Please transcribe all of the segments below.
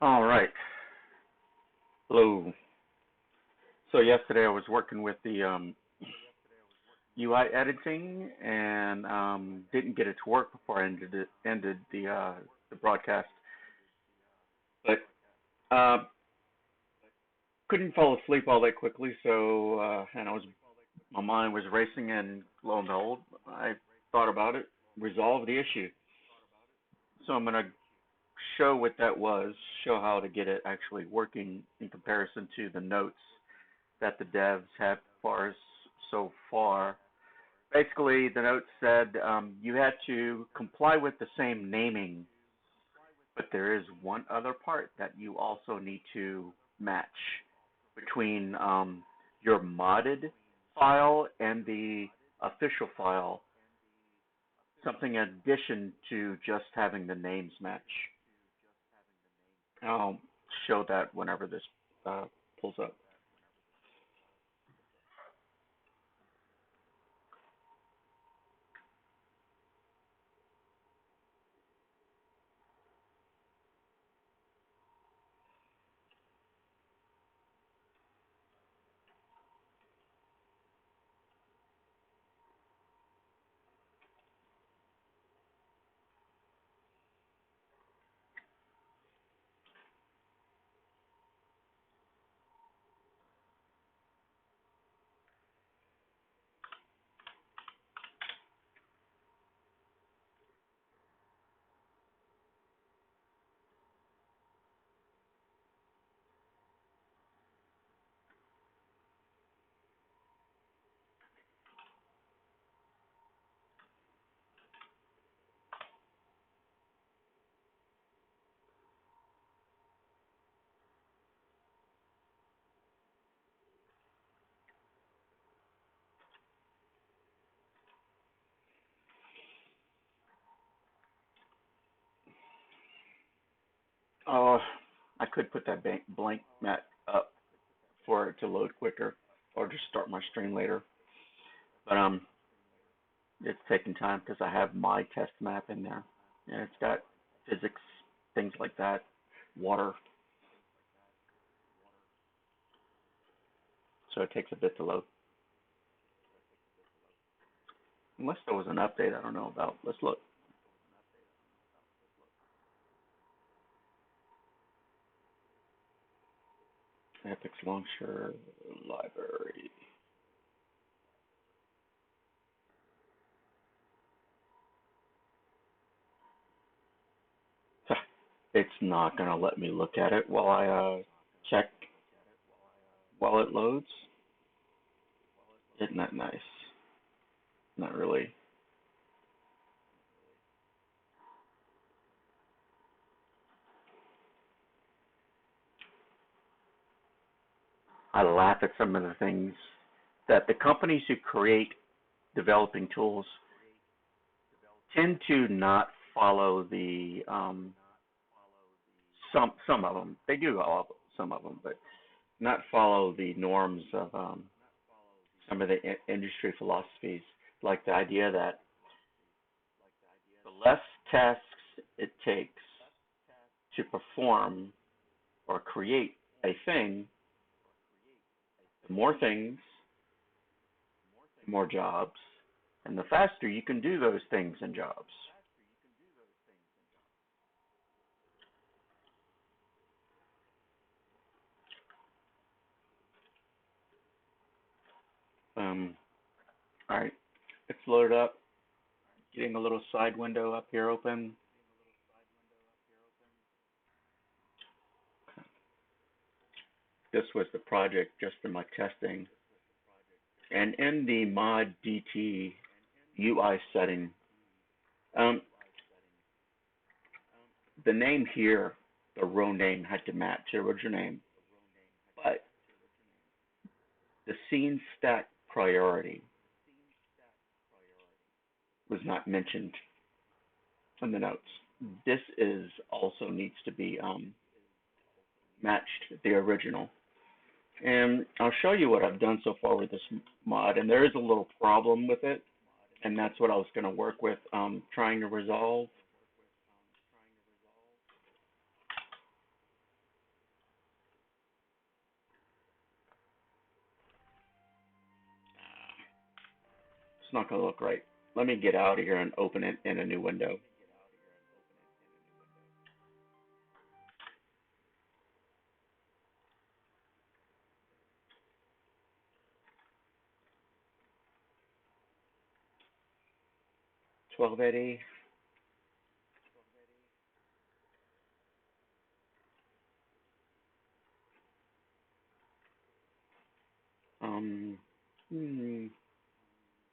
All right. Hello. So yesterday I was working with the UI editing and didn't get it to work before I ended the broadcast, but uh, couldn't fall asleep all that quickly. So and my mind was racing, and lo and behold, I thought about it, resolved the issue. So I'm gonna show what that was, show how to get it actually working in comparison to the notes that the devs have for us so far. Basically, the note said you had to comply with the same naming, but there is one other part that you also need to match between your modded file and the official file, something in addition to just having the names match. I'll show that whenever this uh, pulls up. Oh, I could put that blank mat up for it to load quicker, or just start my stream later. But it's taking time because I have my test map in there, and it's got physics, things like that, water, so it takes a bit to load. Unless there was an update I don't know about. Let's look. Apex Launcher Library. It's not gonna let me look at it while I check while it loads. Isn't that nice? Not really. I laugh at some of the things that the companies who create developing tools tend to not follow the some of them. They do all some of them, but not follow the norms of some of the industry philosophies, like the idea that the less tasks it takes to perform or create a thing, the more things, the more jobs, and the faster you can do those things and jobs. Um, all right, it's loaded up. Getting a little side window up here open. This was the project just for my testing. And in the mod DT UI setting, um, the name here, the row name had to match the original name, but the scene stack priority was not mentioned in the notes. This is also needs to be matched the original. And I'll show you what I've done so far with this mod, and there is a little problem with it, and that's what I was going to work with, trying to resolve. It's not going to look right. Let me get out of here and open it in a new window. 1280. Um, hmm,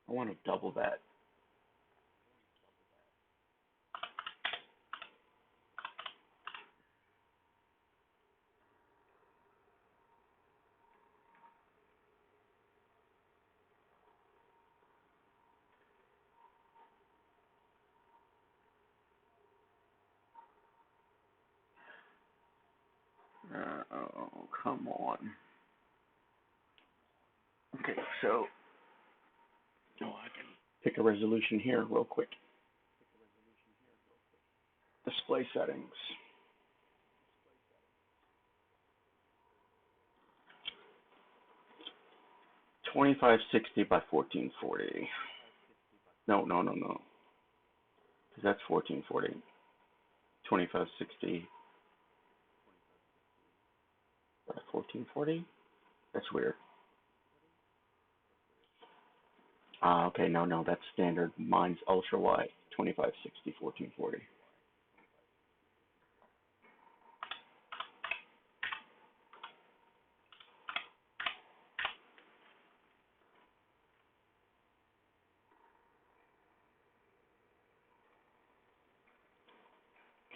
I want to double that. Oh, come on. Okay, so I can pick a resolution here real quick. Display settings. 2560 by 1440. No, no, no, no. Because that's 1440. 2560 by 1440? That's weird. Okay, no, no, that's standard. Mine's ultra wide. 2560, 1440.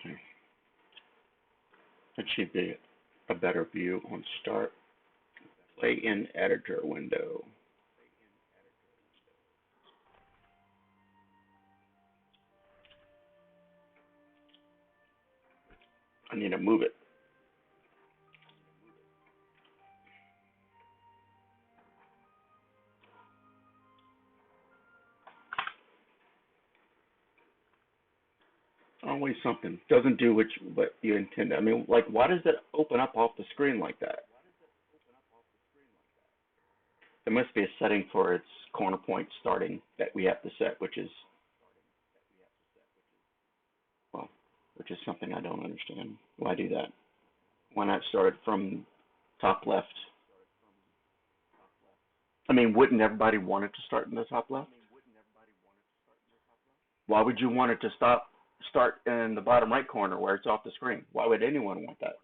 Okay. It should be a better view on start. Play in editor window. I need to move it. Always something. Doesn't do what you intend. I mean, like, why does it open up off the screen like that? There must be a setting for its corner point starting that we have to set, which is, well, which is something I don't understand. Why do that? Why not start it from top left? I mean, wouldn't everybody want it to start in the top left? Why would you want it to start in the bottom right corner where it's off the screen? Why would anyone want that?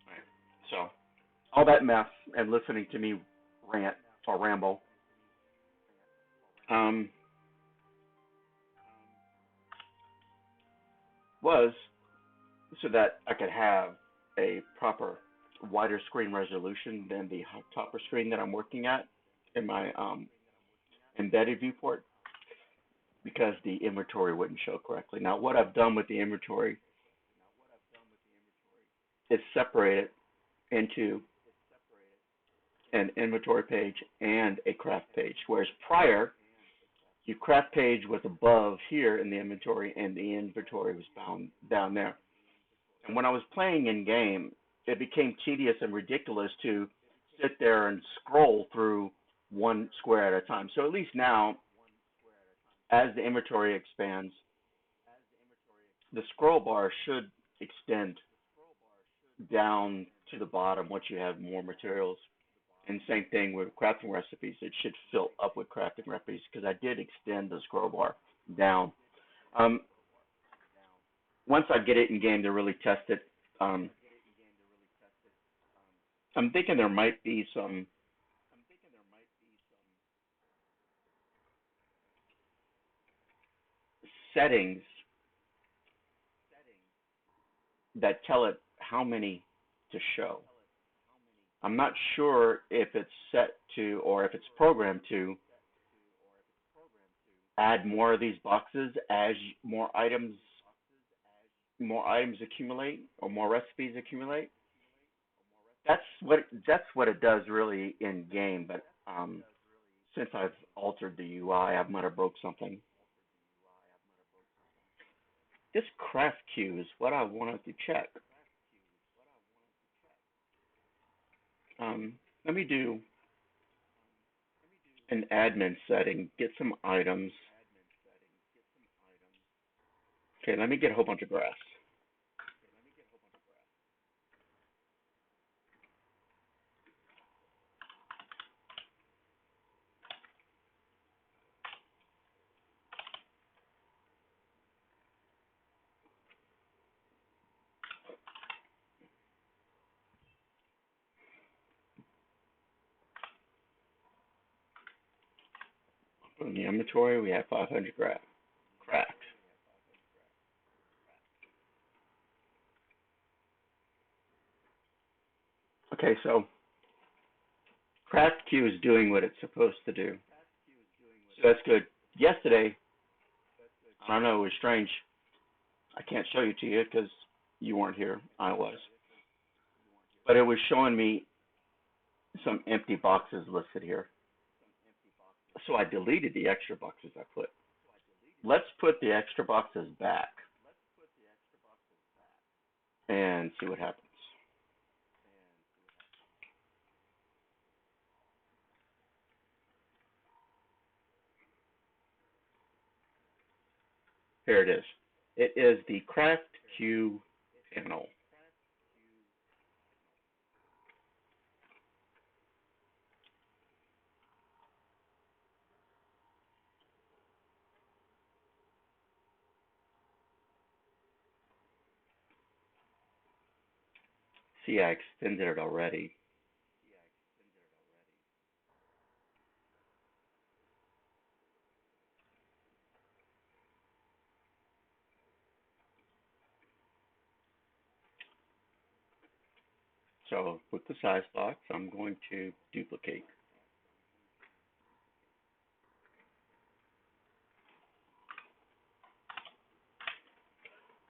Right. So all that mess and listening to me rant or ramble um, was so that I could have a proper wider screen resolution than the topper screen that I'm working at in my embedded viewport because the inventory wouldn't show correctly. Now, what I've done with the inventory is separate it into an inventory page and a craft page, whereas prior, your craft page was above here in the inventory and the inventory was bound down there. And when I was playing in game, it became tedious and ridiculous to sit there and scroll through one square at a time. So at least now, as the inventory expands, the scroll bar should extend down to the bottom once you have more materials. And same thing with crafting recipes. It should fill up with crafting recipes because I did extend the scroll bar down. Um, Once I get it in game to really test it, um, I'm thinking there might be some settings that tell it how many to show. I'm not sure if it's set to or if it's programmed to add more of these boxes as more items accumulate or more recipes accumulate. That's what it does really in game. But since I've altered the UI, I might have broke something. This craft queue is what I wanted to check. Let me do an admin setting, get some items. Okay, let me get a whole bunch of grass. In the inventory, we have 500 grass. Craft. Okay, so craft queue is doing what it's supposed to do. So that's good. Yesterday, I don't know, it was strange. I can't show you to you because you weren't here. I was. But it was showing me some empty boxes listed here. So I deleted the extra boxes I put. Let's put the extra boxes back and see what happens. Here it is. It is the craft queue panel. See, I extended it already. So with the size box, I'm going to duplicate.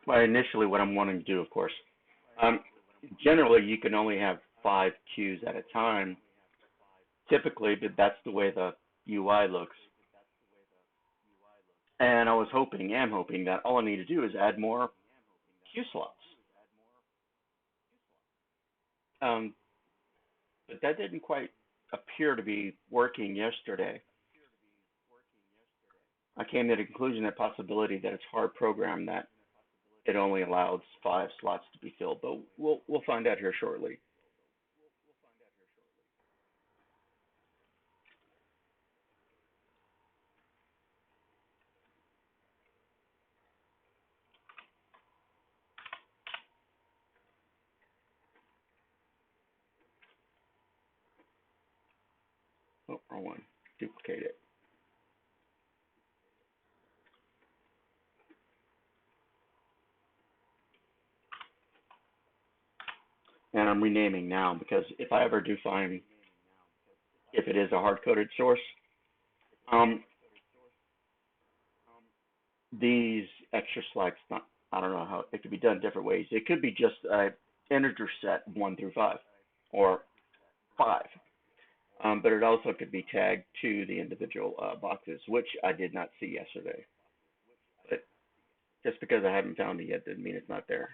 Well, initially what I'm wanting to do, of course. Um, Generally, you can only have 5 queues at a time, typically, but that's the way the UI looks. And I was am hoping that all I need to do is add more queue slots. Um, but that didn't quite appear to be working yesterday. I came to the conclusion that possibility that it's hard programmed that it only allows 5 slots to be filled, but we'll find out here shortly. Oh, wrong one. Duplicate it. And I'm renaming now because if I ever do find if it is a hard-coded source, um, these extra slots, not, I don't know how it could be done different ways. It could be just a integer set 1 through 5 or 5. But it also could be tagged to the individual boxes, which I did not see yesterday. But just because I haven't found it yet doesn't mean it's not there.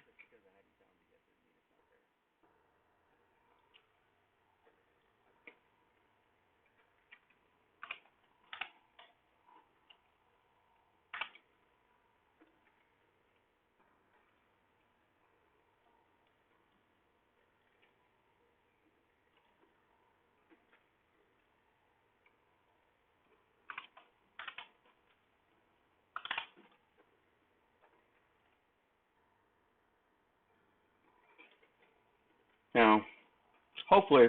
Now, hopefully,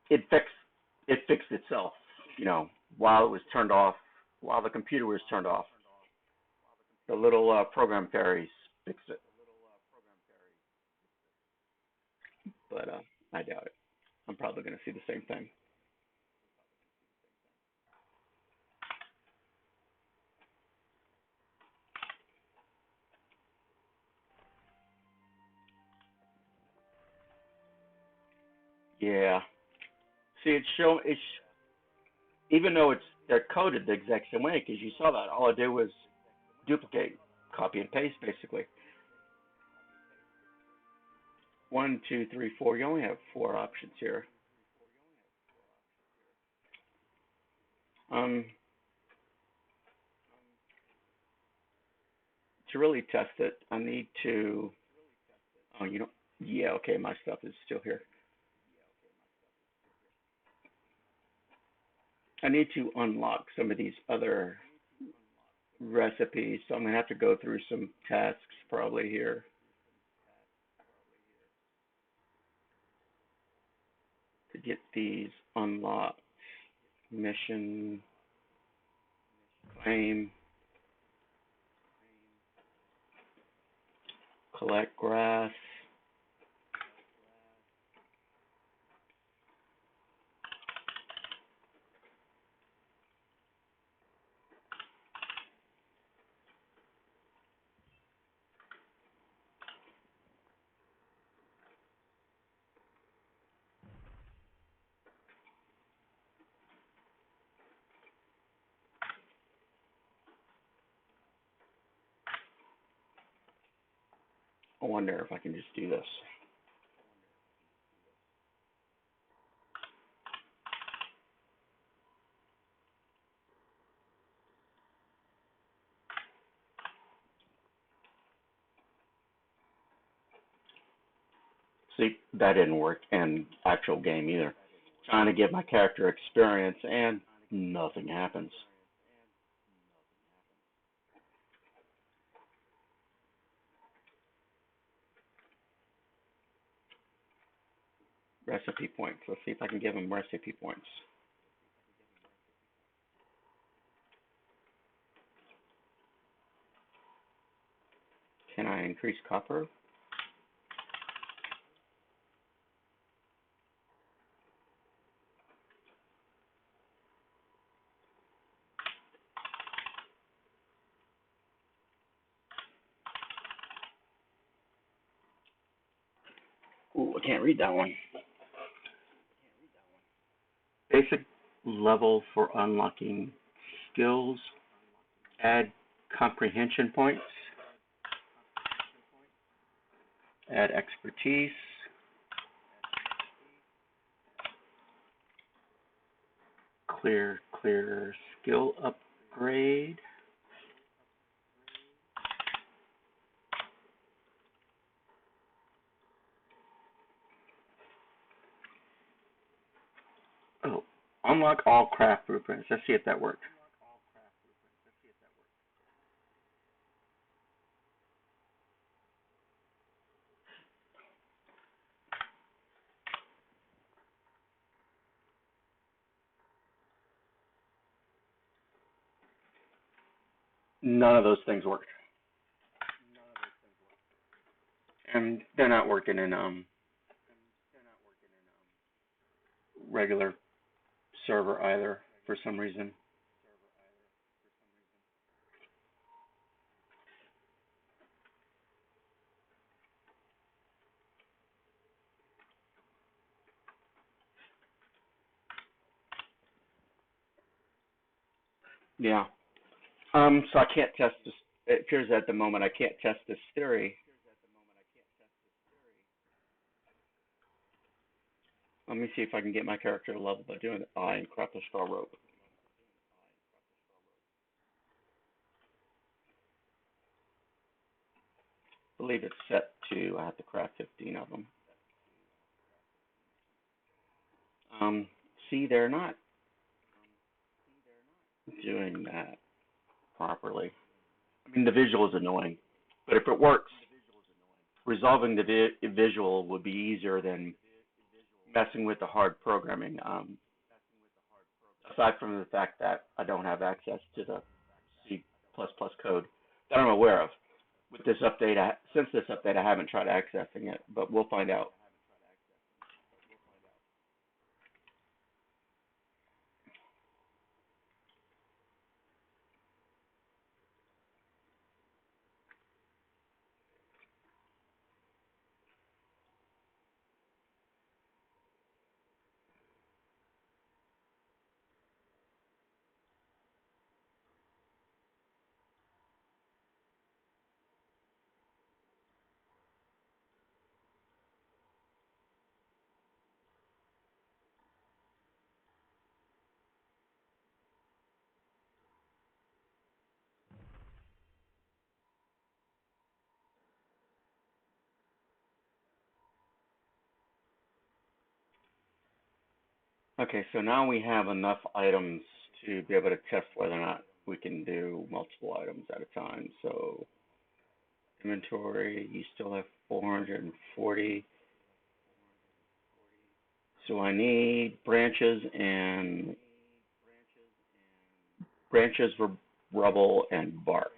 it fixed it fixed itself. You know, while it was turned off, while the computer was turned off, the little program fairies fixed it. But I doubt it. I'm probably going to see the same thing. Yeah. See, even though they're coded the exact same way, because you saw that. All I did was duplicate, copy and paste, basically. One, two, three, four. You only have four options here. Um, to really test it, I need to. Oh, you don't. Yeah, okay, my stuff is still here. I need to unlock some of these other recipes, so I'm gonna have to go through some tasks probably here to get these unlocked. Mission, claim, collect grass. I wonder if I can just do this. See, that didn't work in actual game either. Trying to get my character experience and nothing happens. Recipe points. Let's see if I can give him recipe points. Can I increase copper? Ooh, I can't read that one. Basic level for unlocking skills. Add comprehension points. Add expertise. Clear skill upgrade. Oh, unlock all craft blueprints. Let's see if that worked. None of those things worked. And they're not working in regular server either for some reason. Yeah. So I can't test this. It appears at the moment I can't test this theory. Let me see if I can get my character to level by doing the eye and craft a straw rope. I believe it's set to, I have to craft 15 of them. Um, See, they're not doing that properly. I mean, the visual is annoying, but if it works, resolving the visual would be easier than messing with the hard programming. Aside from the fact that I don't have access to the C++ code that I'm aware of. With this update, since this update, I haven't tried accessing it, but we'll find out. Okay, so now we have enough items to be able to test whether or not we can do multiple items at a time. So inventory, you still have 440. So I need branches, rubble, and bark.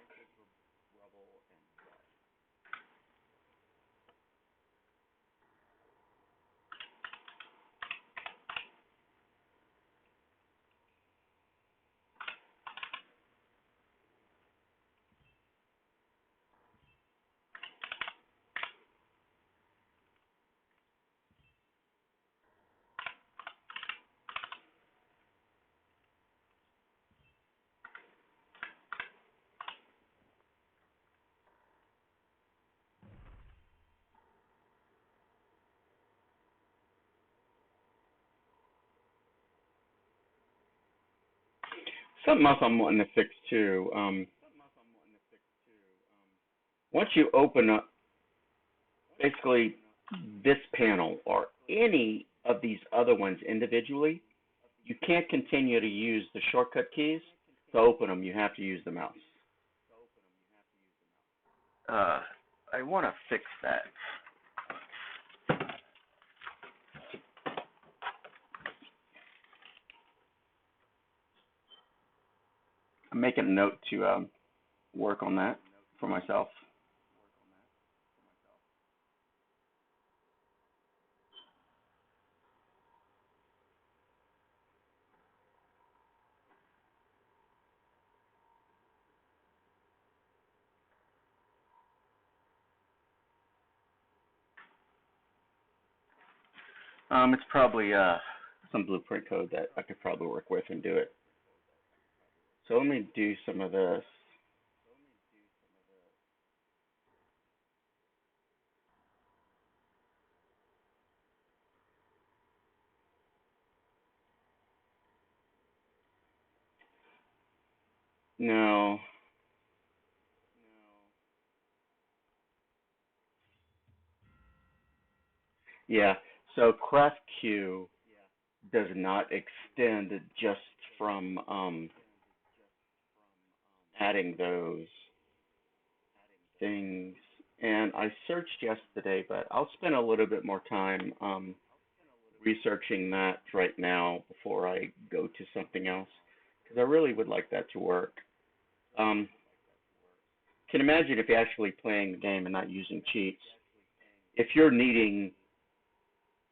Something else I'm wanting to fix too. Once you open up basically this panel or any of these other ones individually, you can't continue to use the shortcut keys to open them. You have to use the mouse. Uh, I want to fix that. I'm making a note to work on that for myself. It's probably some blueprint code that I could probably work with and do it. So let me do some of this. No. Yeah. So CraftQ does not extend just from adding those things. And I searched yesterday, but I'll spend a little bit more time researching that right now before I go to something else because I really would like that to work. Um, can imagine if you're actually playing the game and not using cheats. If you're needing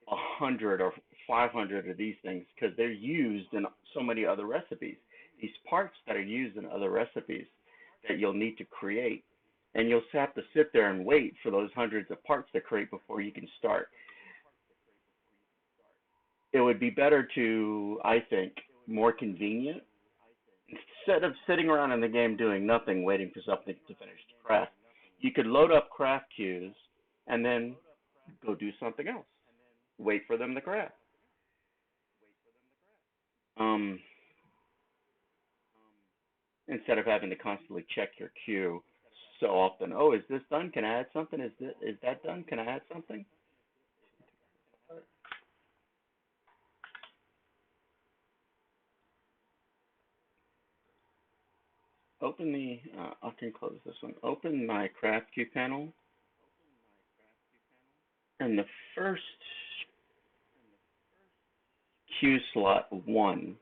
100 or 500 of these things because they're used in so many other recipes, these parts that are used in other recipes that you'll need to create, and you'll have to sit there and wait for those hundreds of parts to create before you can start. It would be better to, I think, more convenient instead of sitting around in the game doing nothing, waiting for something to finish to craft. You could load up craft queues and then go do something else. Wait for them to craft. Um, Instead of having to constantly check your queue so often. Oh, is this done? Can I add something? Is that done? Can I add something? Open the. I can close this one. Open my craft queue panel, and the first queue slot one.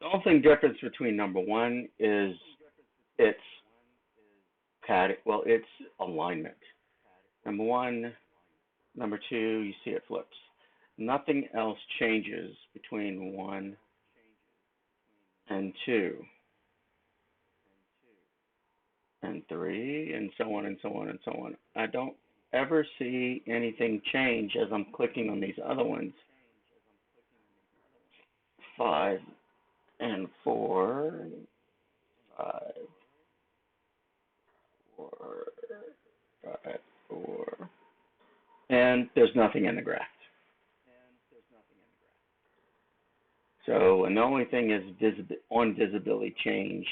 The only thing difference between number one is its pad. Well, its alignment. Number one, number two, you see it flips. Nothing else changes between one and two and three and so on and so on and so on. I don't ever see anything change as I'm clicking on these other ones. Five and four, five, four, five, four, and there's nothing in the graph. So, and the only thing is on visibility changed.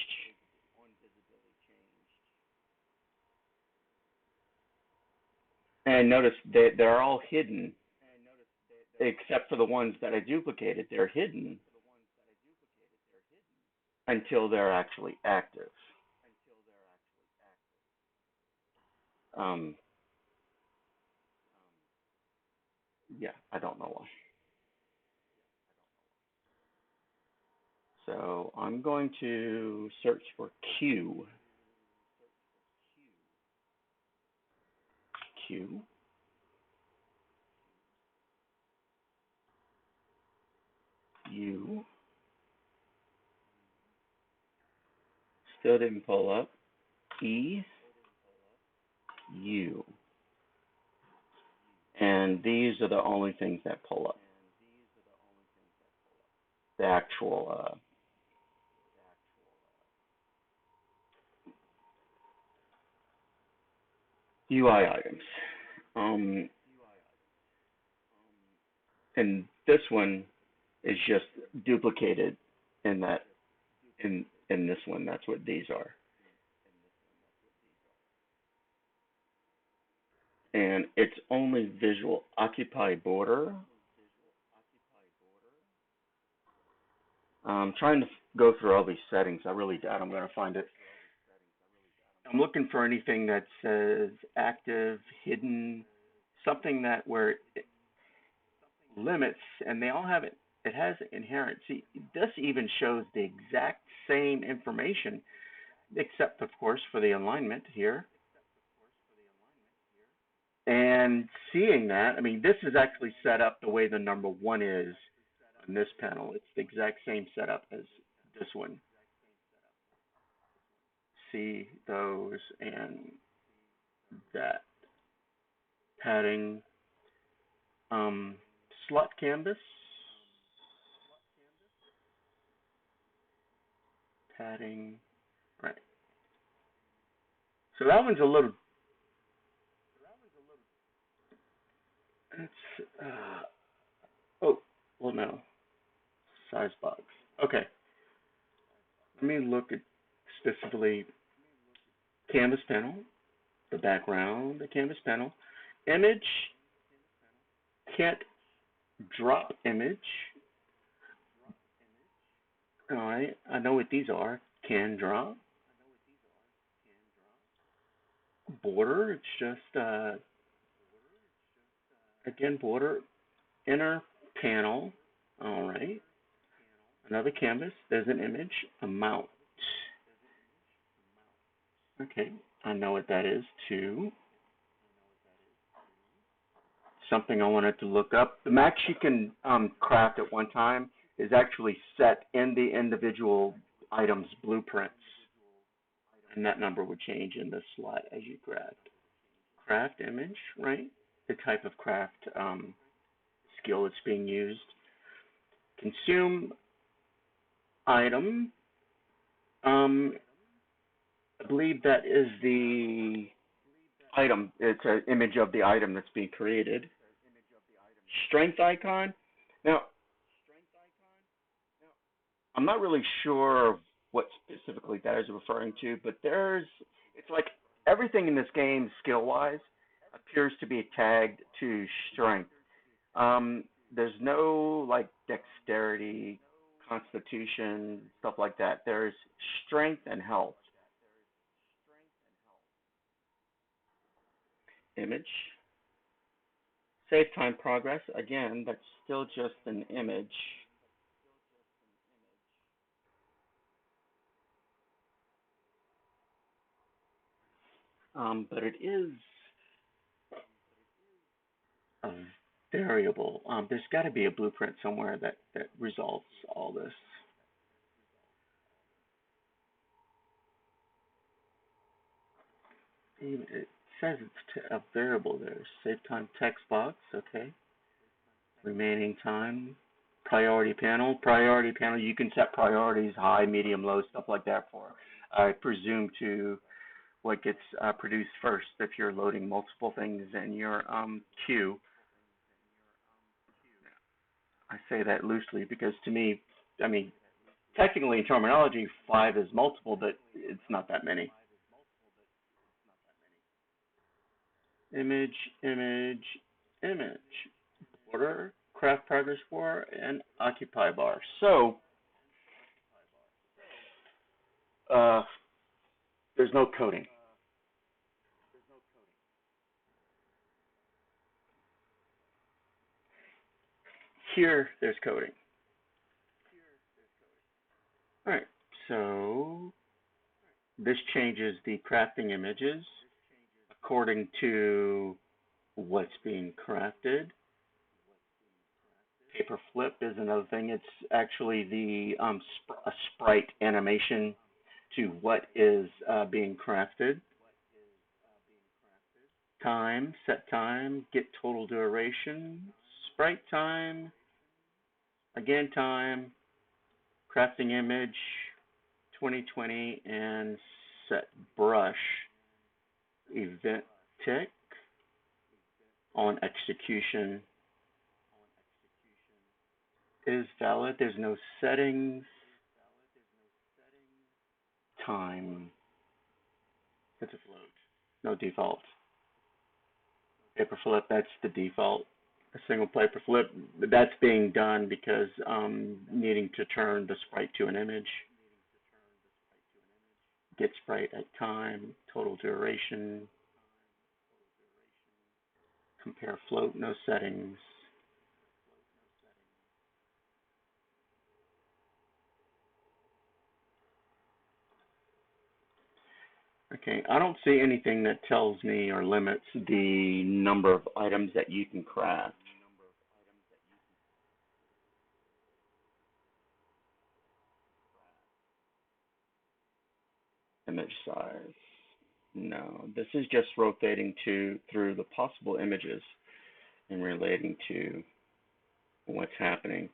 And notice that they're all hidden, except for the ones that I duplicated. They're hidden until they're actually active. Um, yeah, I don't know why. So I'm going to search for Q. Q. U. Still didn't pull up. E. U. And these are the only things that pull up. The actual UI items. Um, and this one is just duplicated in that in this one. That's what these are. And it's only visual occupy border. I'm trying to go through all these settings. I really doubt I'm going to find it. I'm looking for anything that says active, hidden, something that where it limits, and they all have it. It has inherent. See, this even shows the exact same information, except of course for the alignment here. And seeing that, I mean, this is actually set up the way the number one is on this panel. It's the exact same setup as this one. See those and that padding, um, slot canvas, padding, right. So that one's a little, it's, oh, well, no, size box. Okay, let me look at specifically canvas panel, the background, the canvas panel, image, can't drop image. All right, I know what these are. Can drop. Border, it's just, again, border, inner panel. All right, another canvas. There's an image, a mount. Okay, I know what that is too. Something I wanted to look up. The max you can craft at one time is actually set in the individual item's blueprints. And that number would change in the slot as you craft. Craft image, right? The type of craft skill that's being used. Consume item. I believe that is the item. It's an image of the item that's being created. Strength icon. Now, I'm not really sure what specifically that is referring to, but it's like everything in this game, skill-wise, appears to be tagged to strength. There's no like dexterity, constitution, stuff like that. There's strength and health. Image. Save time progress. Again, that's still just an image. But it is a variable. There's got to be a blueprint somewhere that resolves all this. It says it's a variable there. Save time text box. Okay. Remaining time. Priority panel. Priority panel. You can set priorities, high, medium, low, stuff like that for. I presume to what gets produced first if you're loading multiple things in your queue. I say that loosely because to me, I mean, technically in terminology, 5 is multiple, but it's not that many. image, image, image, border, craft progress bar, and occupy bar. So uh, there's no coding. Here, there's coding. All right, so this changes the crafting images according to what's being crafted. Paper flip is another thing. It's actually the a sprite animation to what is being crafted. Time, set time, get total duration, sprite time, again time, crafting image, 2020, and set brush, event tick, on execution is valid. There's no settings, time, it's a float, no default. Paper flip, that's the default. A single paper flip, that's being done because needing to turn the sprite to an image. Get sprite at time, total duration, compare float, no settings. Okay, I don't see anything that tells me or limits the number of items that you can craft. Image size. No, this is just rotating through the possible images and relating to what's happening.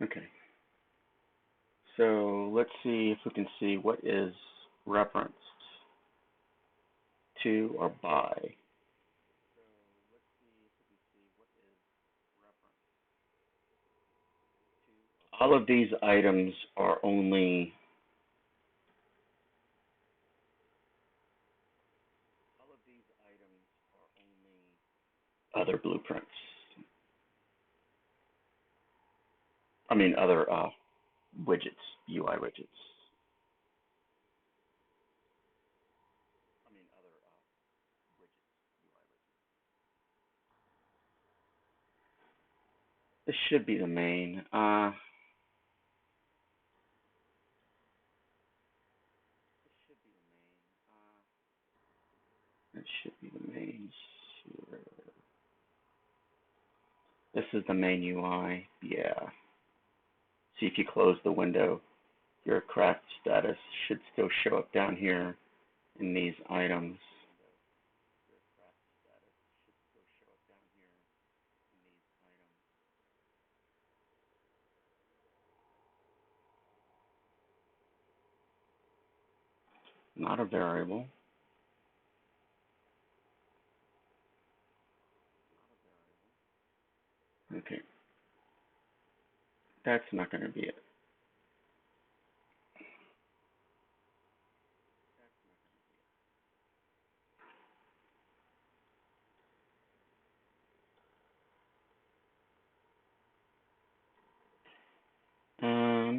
Okay, so let's see if we can see what is referenced to or by. All of these items are only other blueprints. I mean, other widgets, UI widgets. This should be the main. It should be the main. This is the main UI. Yeah. See if you close the window, your craft status should still show up down here in these items. Not a variable. Okay. That's not going to be it.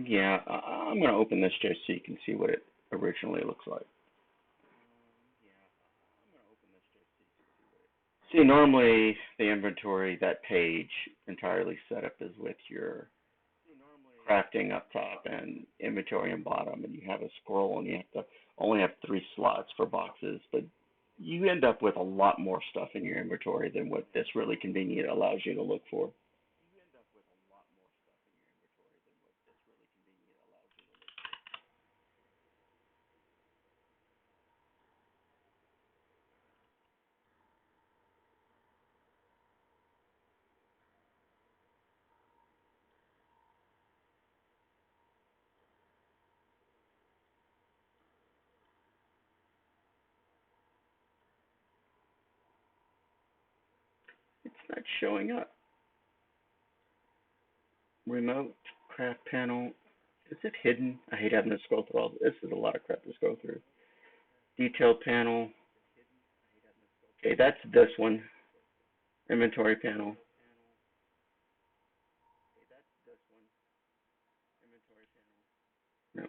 Yeah, I'm going to open this just so you can see what it originally looks like. See, normally the inventory, that page entirely set up is with your crafting up top and inventory on bottom, and you have a scroll, and you have to only have 3 slots for boxes. But you end up with a lot more stuff in your inventory than what this really convenient allows you to look for. It's not showing up. Remote craft panel. Is it hidden? I hate having to scroll through all this. This is a lot of crap to scroll through. Detail panel. Okay, that's this one. Inventory panel. No.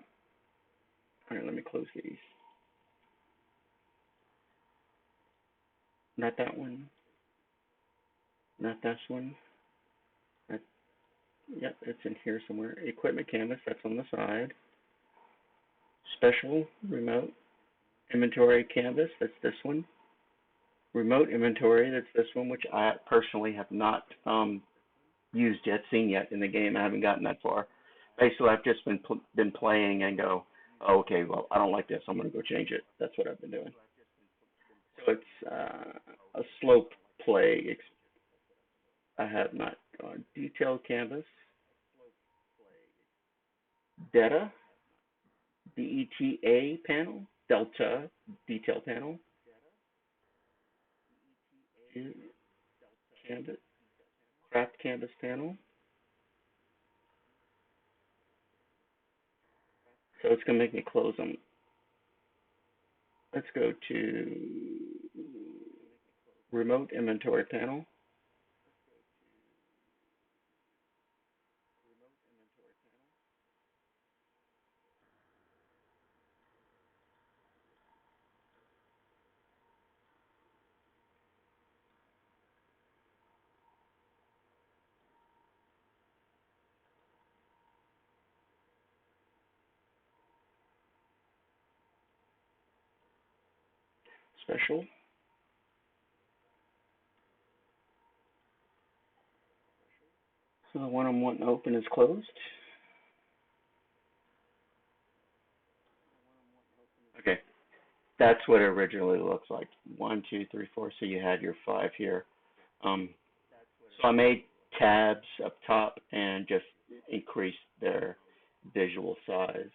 All right, let me close these. Not that one. Not this one. That, yep, it's in here somewhere. Equipment canvas, that's on the side. Special, remote, inventory canvas, that's this one. Remote inventory, that's this one, which I personally have not used yet, seen yet in the game. I haven't gotten that far. Basically, I've just been playing and go, oh, okay, well, I don't like this. I'm going to go change it. That's what I've been doing. So it's a slow play. I have not gone. Detailed canvas, data, DETA panel, delta, detail panel, canvas, craft canvas panel. So it's going to make me close them. Let's go to remote inventory panel. Special. So the one I'm wanting to open is closed. Okay, that's what it originally looks like. One, two, three, four. So you had your five here. Um, so I made tabs up top and just increased their visual size.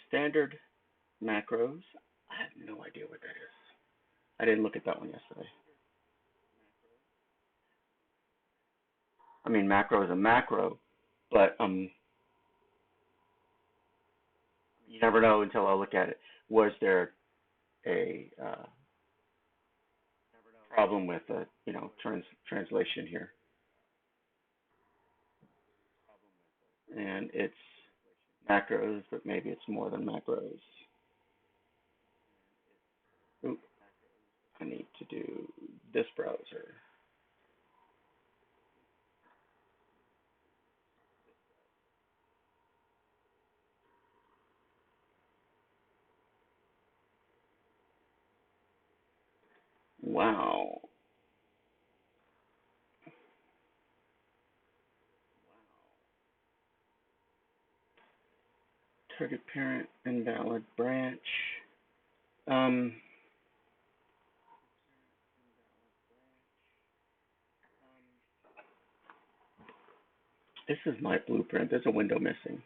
Standard macros. I have no idea what that is. I didn't look at that one yesterday. I mean, macro is a macro, but you never know until I look at it. Was there a problem with the translation here? And it's macros, but maybe it's more than macros. Ooh, I need to do this browser. Wow. Target parent invalid branch. Um, this is my blueprint. There's a window missing.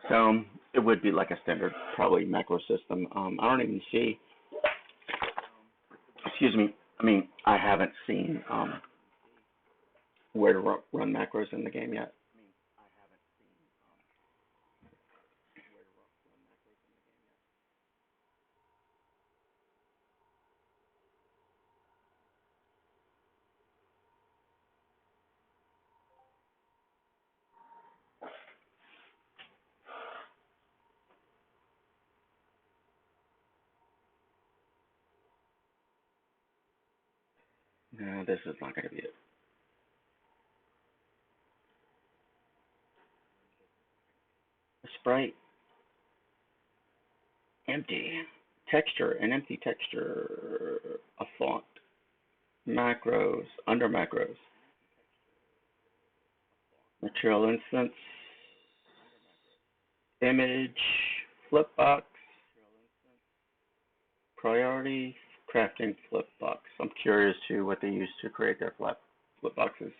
So it would be like a standard, probably macro system. I don't even see. Excuse me. I mean, I haven't seen where to run macros in the game yet. No, this is not going to be it. Sprite, empty. Texture, an empty texture. A font. Macros, under macros. Material instance. Image. Flipbox. Priority. Crafting flipbox. I'm curious to what they use to create their flipboxes.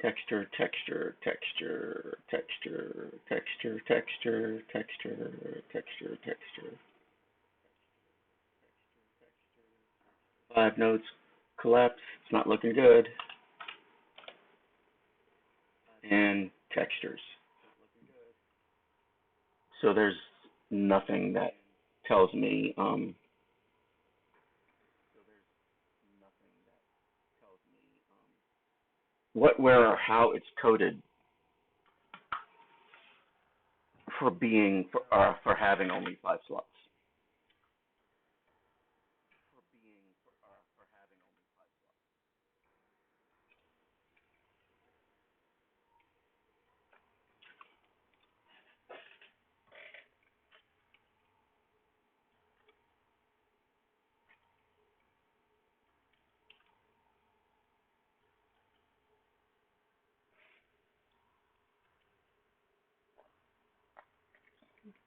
Texture, texture, texture, texture, texture, texture, texture, texture, texture. 5 nodes collapse. It's not looking good. And textures. So there's nothing that tells me what, where, or how it's coded for having only 5 slots.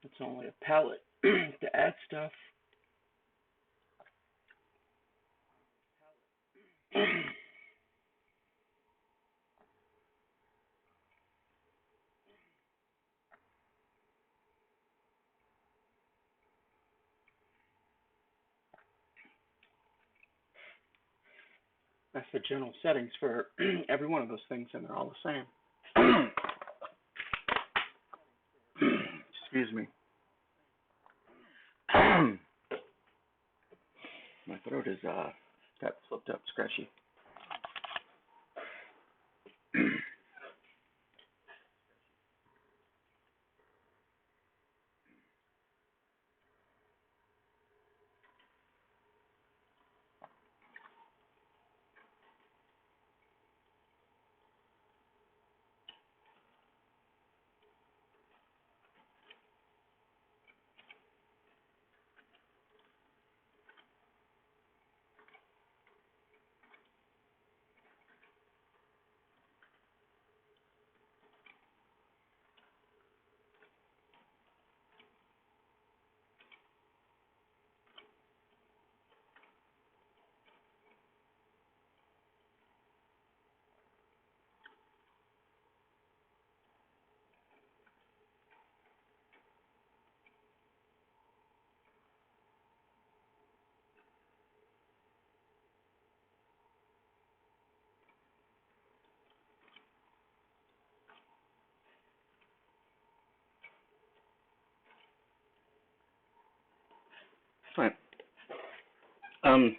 It's only a palette to add stuff. That's the general settings for every one of those things, and they're all the same. Excuse me. My throat is got flipped up, scratchy. Right. Um,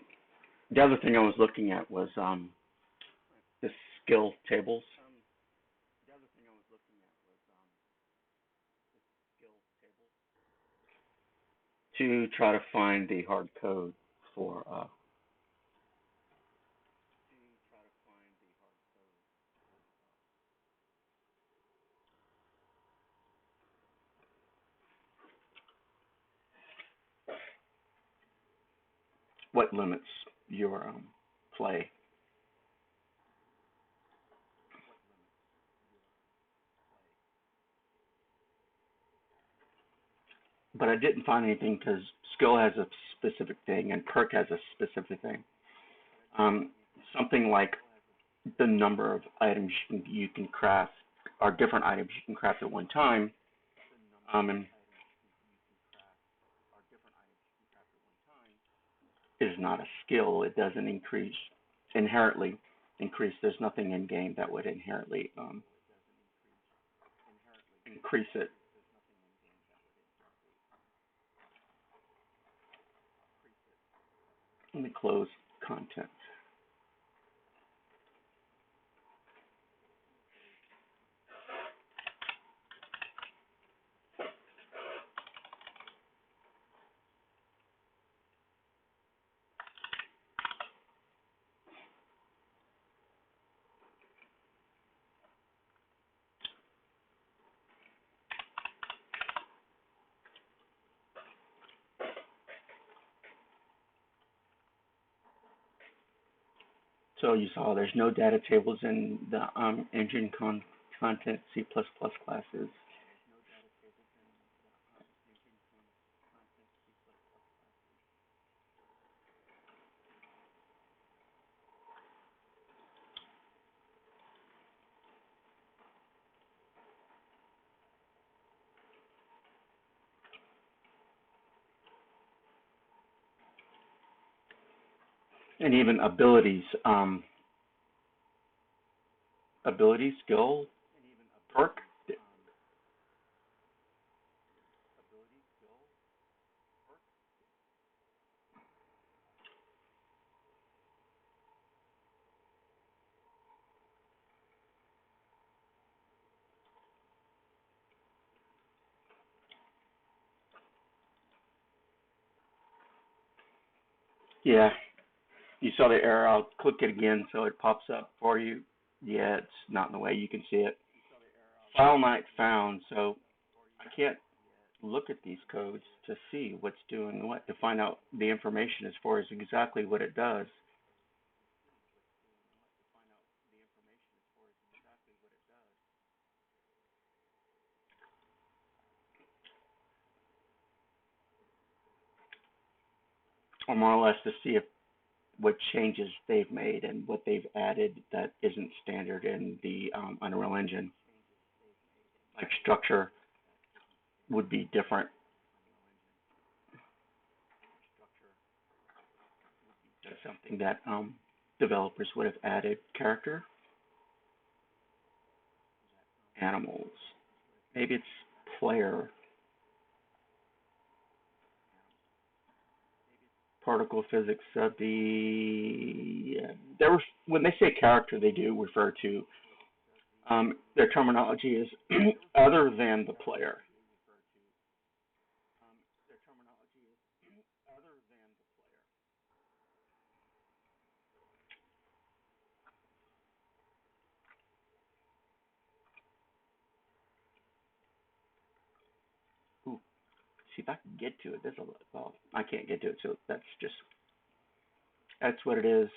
the other thing I was looking at was the skill tables to try to find the hard code for what limits your play. But I didn't find anything because skill has a specific thing and perk has a specific thing. Um, Something like the number of items you can craft, or different items you can craft at one time, and is not a skill. It doesn't inherently increase. There's nothing in game that would inherently increase it. Let me close content. So you saw there's no data tables in the content C++ classes. And even abilities, ability, skill, perk. Yeah, you saw the error. I'll click it again so it pops up for you. Yeah, it's not in the way you can see it. File not found, so I can't look at these codes to see what's doing what, to find out the information as far as exactly what it does. Or more or less to see if what changes they've made and what they've added that isn't standard in the Unreal Engine. Like structure would be different. That's something that developers would have added. Character, animals. Maybe it's player. Particle physics of the. There was when they say character, they do refer to their terminology is other than the player. Ooh, see if I can get to it. There's a well, I can't get to it, so that's what it is.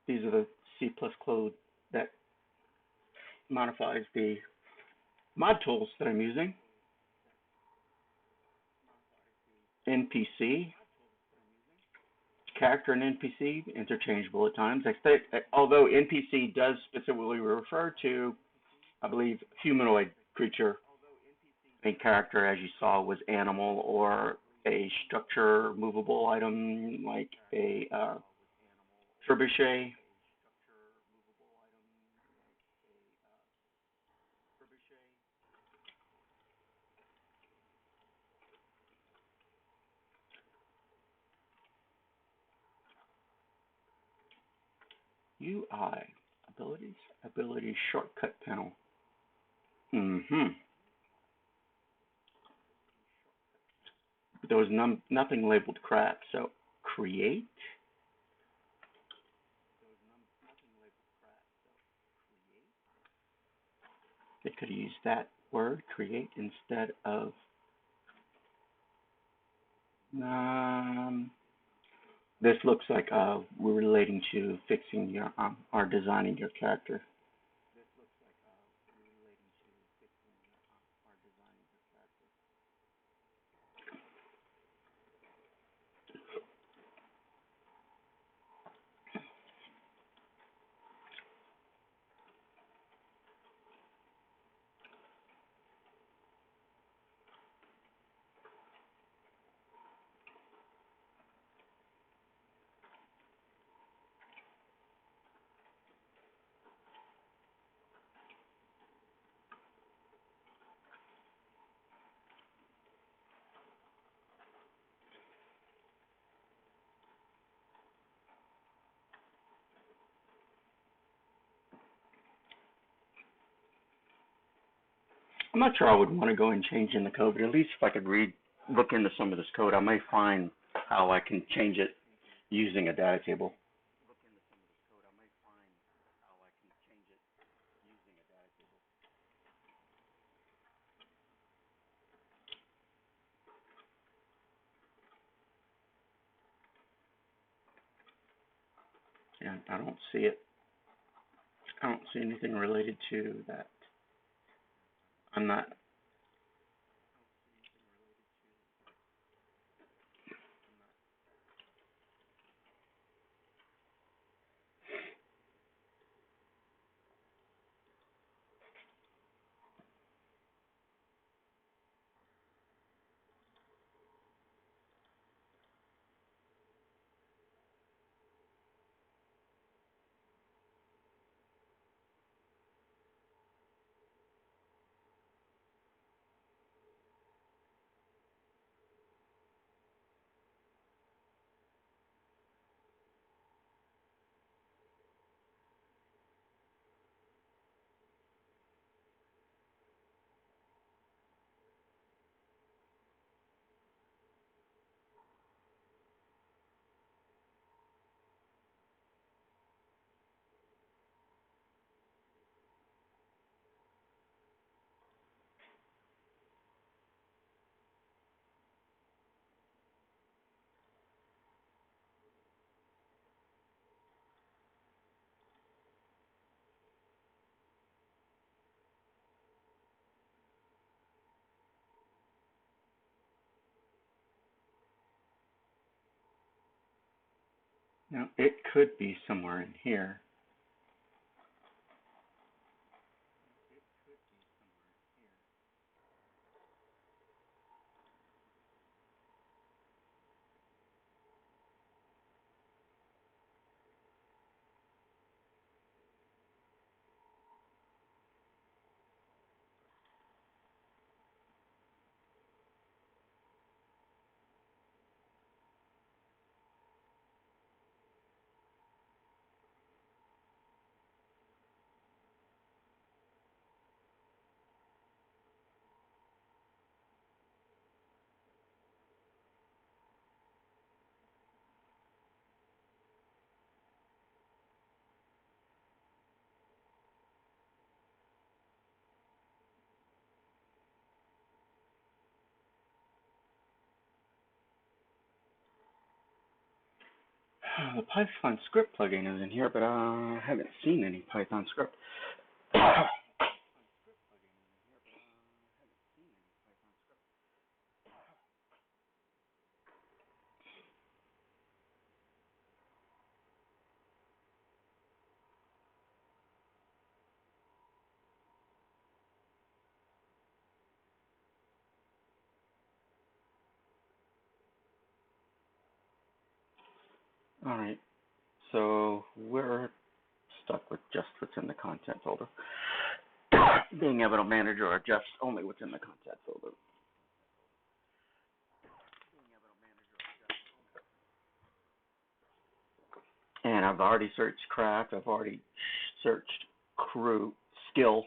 These are the C code that modifies the mod tools that I'm using. NPC, character and NPC interchangeable at times. Although NPC does specifically refer to, I believe, humanoid creature, and character, as you saw, was animal or a structure movable item like a trebuchet. UI abilities shortcut panel. Mm-hmm. There was nothing labeled crap, so create. They could have used that word, create, instead of this looks like we're relating to fixing your or designing your character. I'm not sure I would want to go and change in the code, but at least if I could look into some of this code, I may find how I can change it using a data table. And I don't see it. I don't see anything related to that. I'm not. No, it could be somewhere in here. The Python script plugin is in here, but I haven't seen any Python script. All right, so we're stuck with just what's in the content folder. Being able to manage or adjust only what's in the content folder. And I've already searched craft. I've already searched crew skill.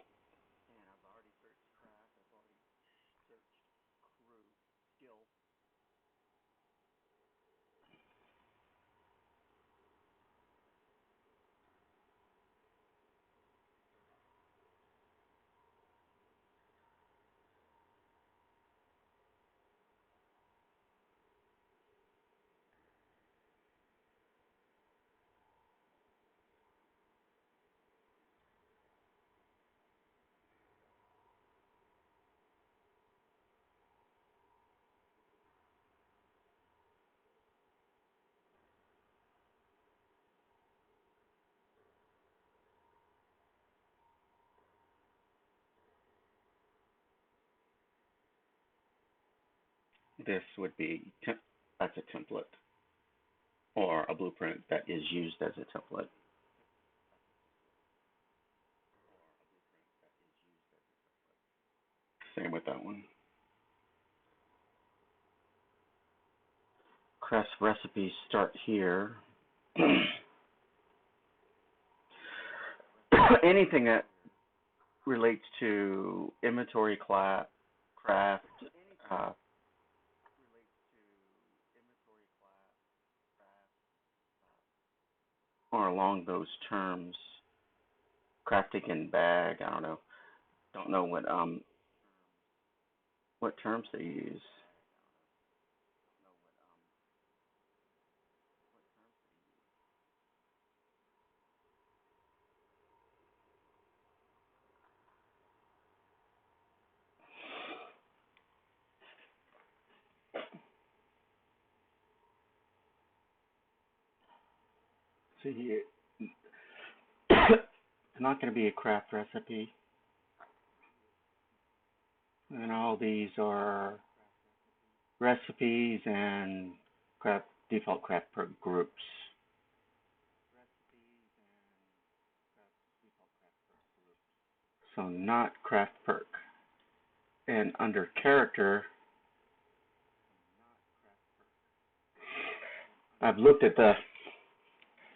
This would be as a template or a blueprint that is used as a template. Same with that one. Craft recipes start here. Anything that relates to inventory craft, uh, or along those terms. Crafting in bag. I don't know. Don't know what terms they use. See, it's not going to be a craft recipe, and all these are recipes and craft default craft per groups. So not craft perk. And under character, I've looked at the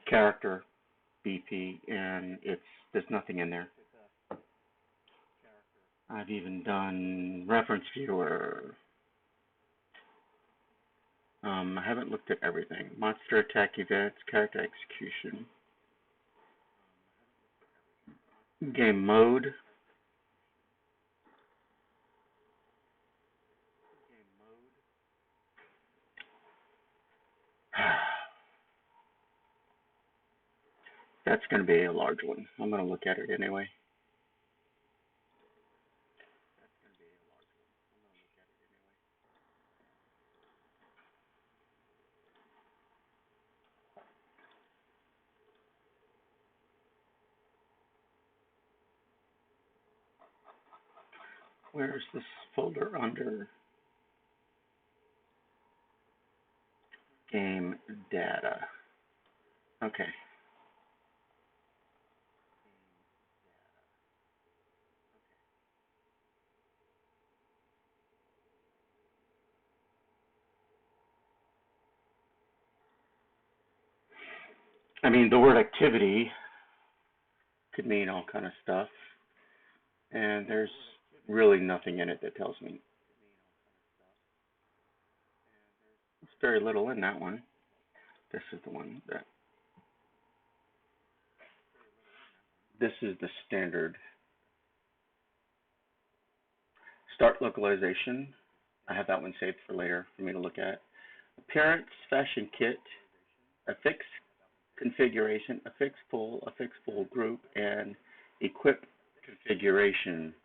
character BP and there's nothing in there. I've even done reference viewer. I haven't looked at everything. Monster attack events, character execution, game mode. That's going to be a large one. I'm going to look at it anyway. Where's this folder under game data? Okay. I mean, the word activity could mean all kind of stuff, and there's really nothing in it that tells me. There's very little in that one. This is the one that. This is the standard. Start localization. I have that one saved for later for me to look at. Appearance, fashion kit, affix configuration, affix full group, and equip configuration.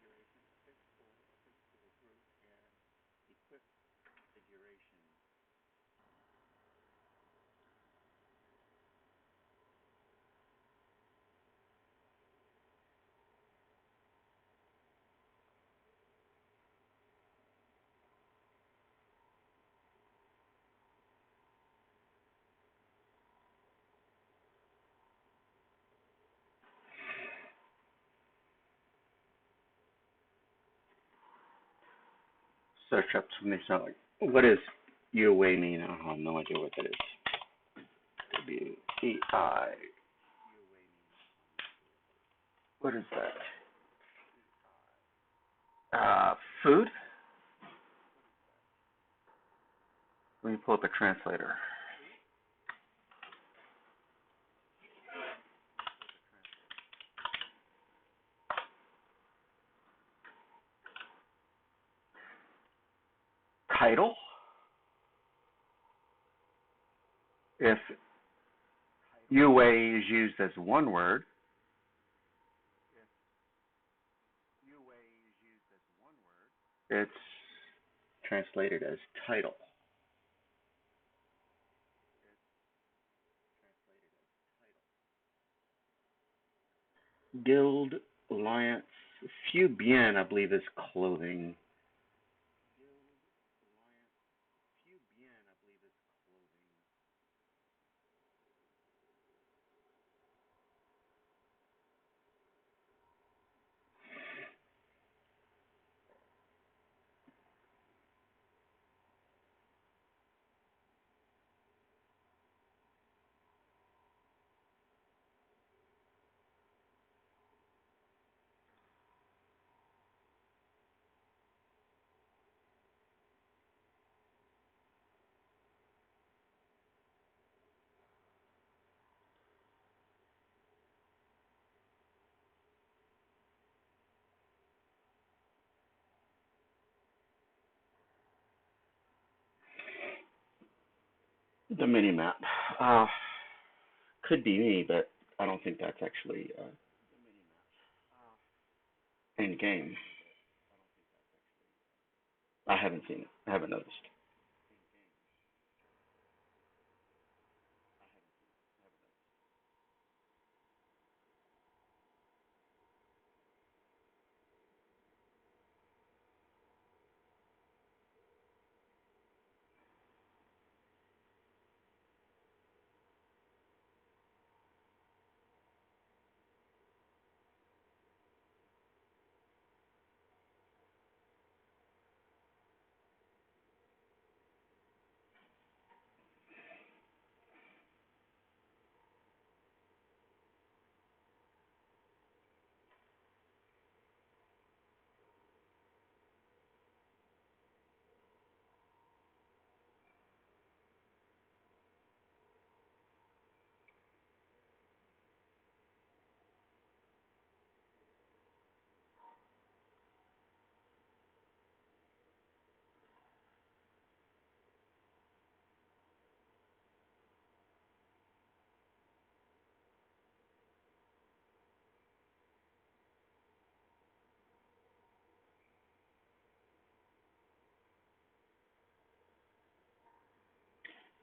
Search up something sound like, what does UA mean? I have no idea what that is. WEI. What is that? Food? Let me pull up a translator. Title? If UA is used as one word, it's translated as title. Guild, alliance, few bien, I believe, is clothing. The mini map. Uh, could be me, but I don't think that's actually in game. I haven't seen it. I haven't noticed.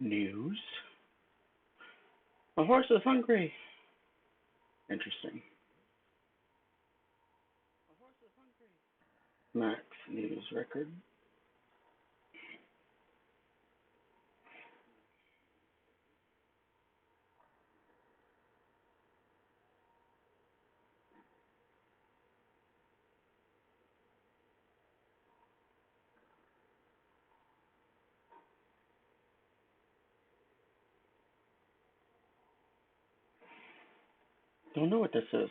News. My horse is hungry. Interesting. Max news record. Don't know what this is.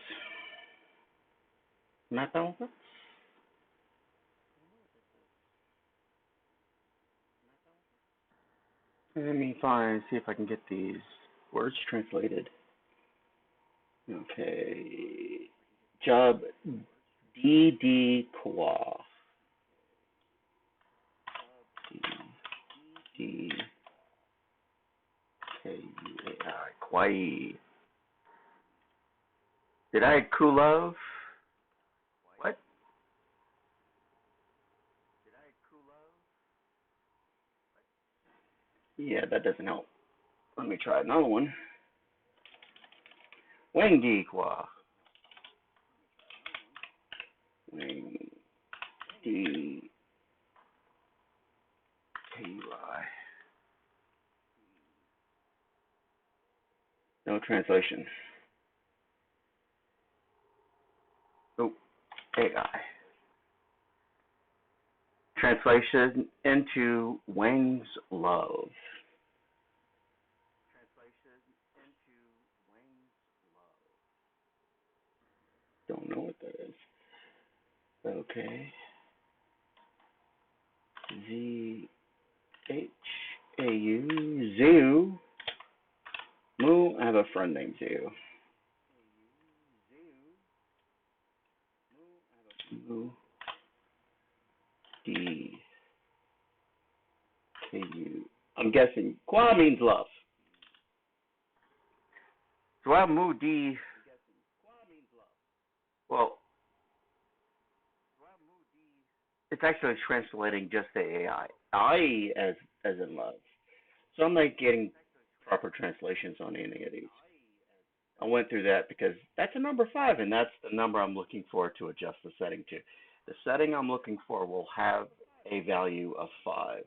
Map elements? Let me find, see if I can get these words translated. Okay. Job D Kwa. D K U A I. Kwai. Did I Kulov? What? Yeah, that doesn't help. Let me try another one. Wengi Kwa. Wang D K U I. No translation. Oh, AI. Translation into Wang's Love. Don't know what that is. Okay. Z-H-A-U. Zoo. Moo. I have a friend named Zoo. Moo. D-K-U. I'm guessing Kwa means love. So I have Moo D. Well, it's actually translating just the AI. I as in love. So I'm not getting proper translations on any of these. I went through that because that's a number 5, and that's the number I'm looking for to adjust the setting to. The setting I'm looking for will have a value of 5.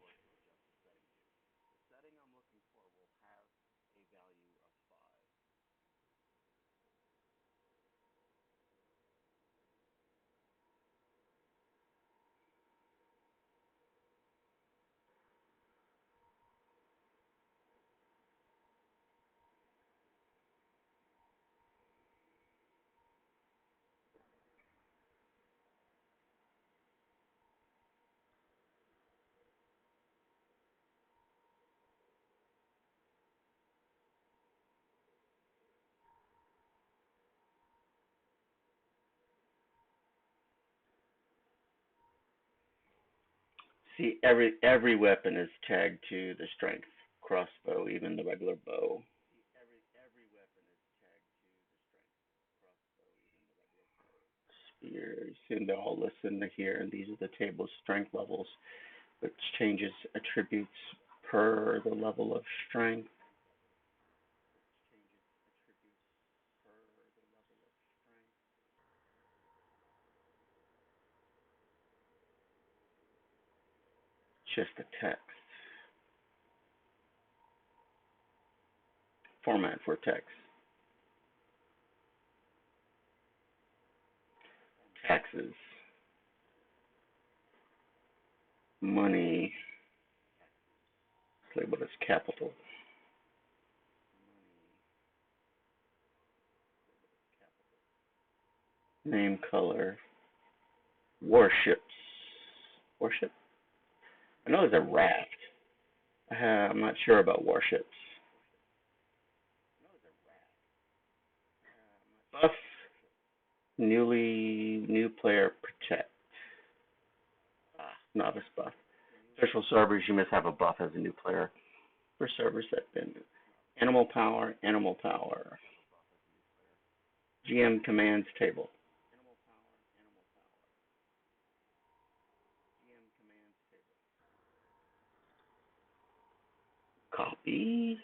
See, every weapon is tagged to the strength. crossbow, even the regular bow. Spears, and they're all listed here, and these are the table's strength levels, which changes attributes per the level of strength. Just the text. Format for text. Taxes. Money. It's labeled as capital. Name, color. Warships. Warship? I know there's a raft. I'm not sure about warships. Buff. New player protect. Novice buff. Official servers, you must have a buff as a new player. For servers that have been animal power, animal power. GM commands table. Copy.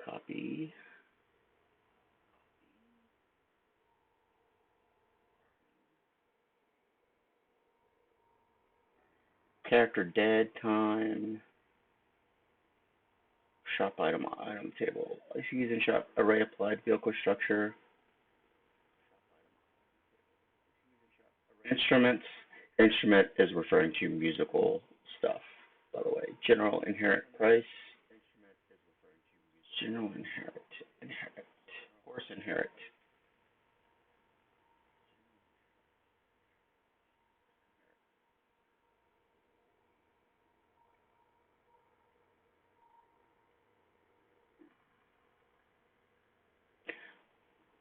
Copy. Character dead time. Shop item table. If you use in shop array applied vehicle structure. Instruments. Instrument is referring to musical stuff, by the way. General inherent price. General inherit. Horse inherit.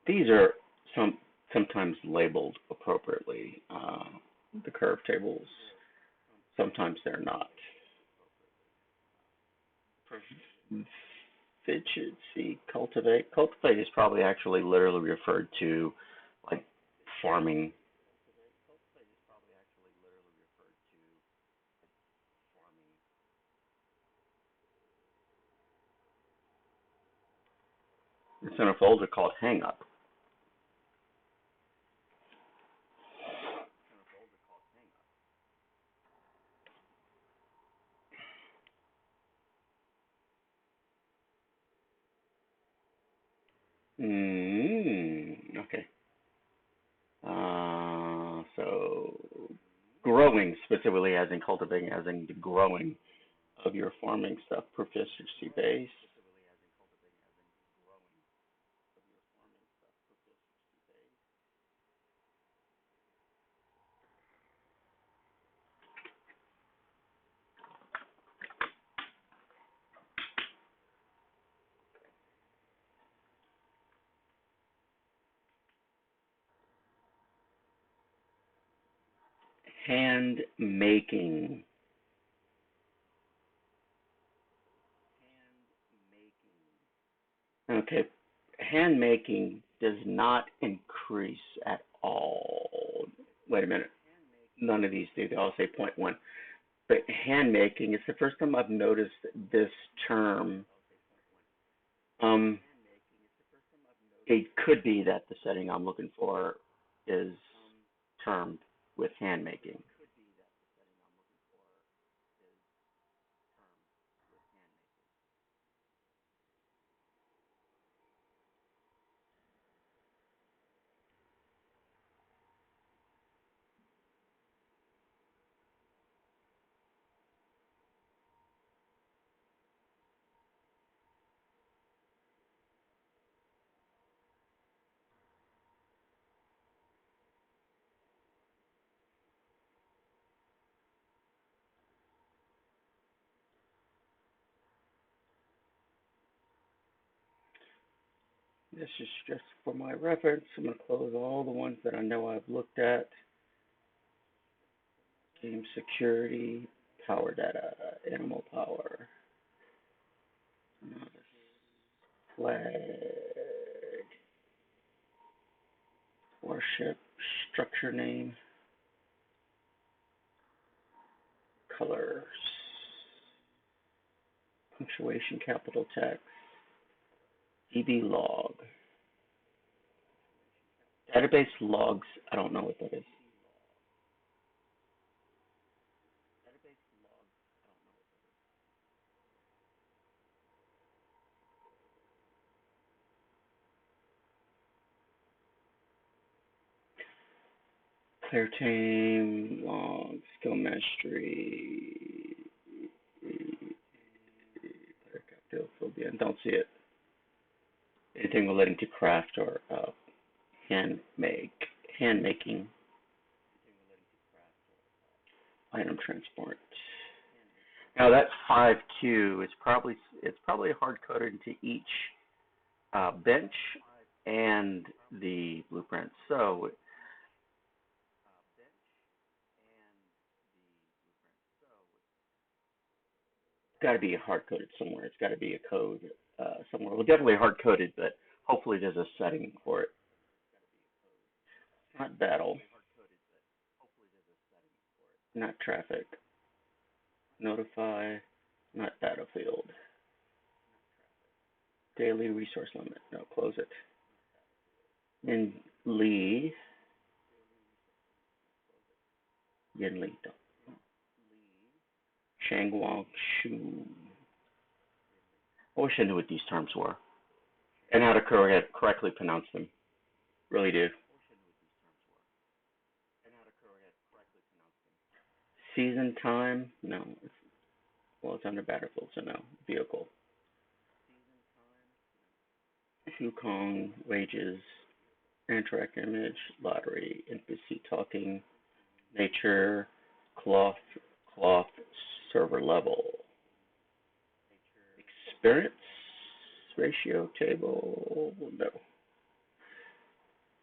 These are sometimes labeled appropriately. The curve tables. Sometimes they're not. Proficiency, cultivate. Cultivate is probably actually literally referred to like farming. It's in a folder called Hang Up. Okay. So growing specifically, as in cultivating, as in the growing of your farming stuff, proficiency base. Hand making. Okay. Hand making does not increase at all. Wait a minute. None of these do. They all say point 0.1. But hand making, it's the first time I've noticed this term. Um, it could be that the setting I'm looking for is termed with hand making. This is just for my reference. I'm going to close all the ones that I know I've looked at. Game security, power data, animal power. Flag, warship, structure name, colors, punctuation, capital text, DB log, database logs. I don't know what that is. Clear tame, log, skill mastery, don't see it. Anything relating to craft or hand make, hand making, item transport. Now that 5Q is probably hard coded into each bench and the blueprint. So it's got to be hard coded somewhere. It's got to be a code somewhere. Well, definitely hard coded, but hopefully there's a setting for it. Not battle, not traffic, notify, not battlefield. Daily resource limit. No, close it. In Lee, Yin Li, Shangwang Shu. I wish I knew what these terms were and how to correctly pronounce them. Really do. Season time? No. Well, it's under battlefield, so no. Vehicle. Hukong, wages, interact image, lottery, NPC talking, nature, cloth, cloth, server level, experience ratio table, no.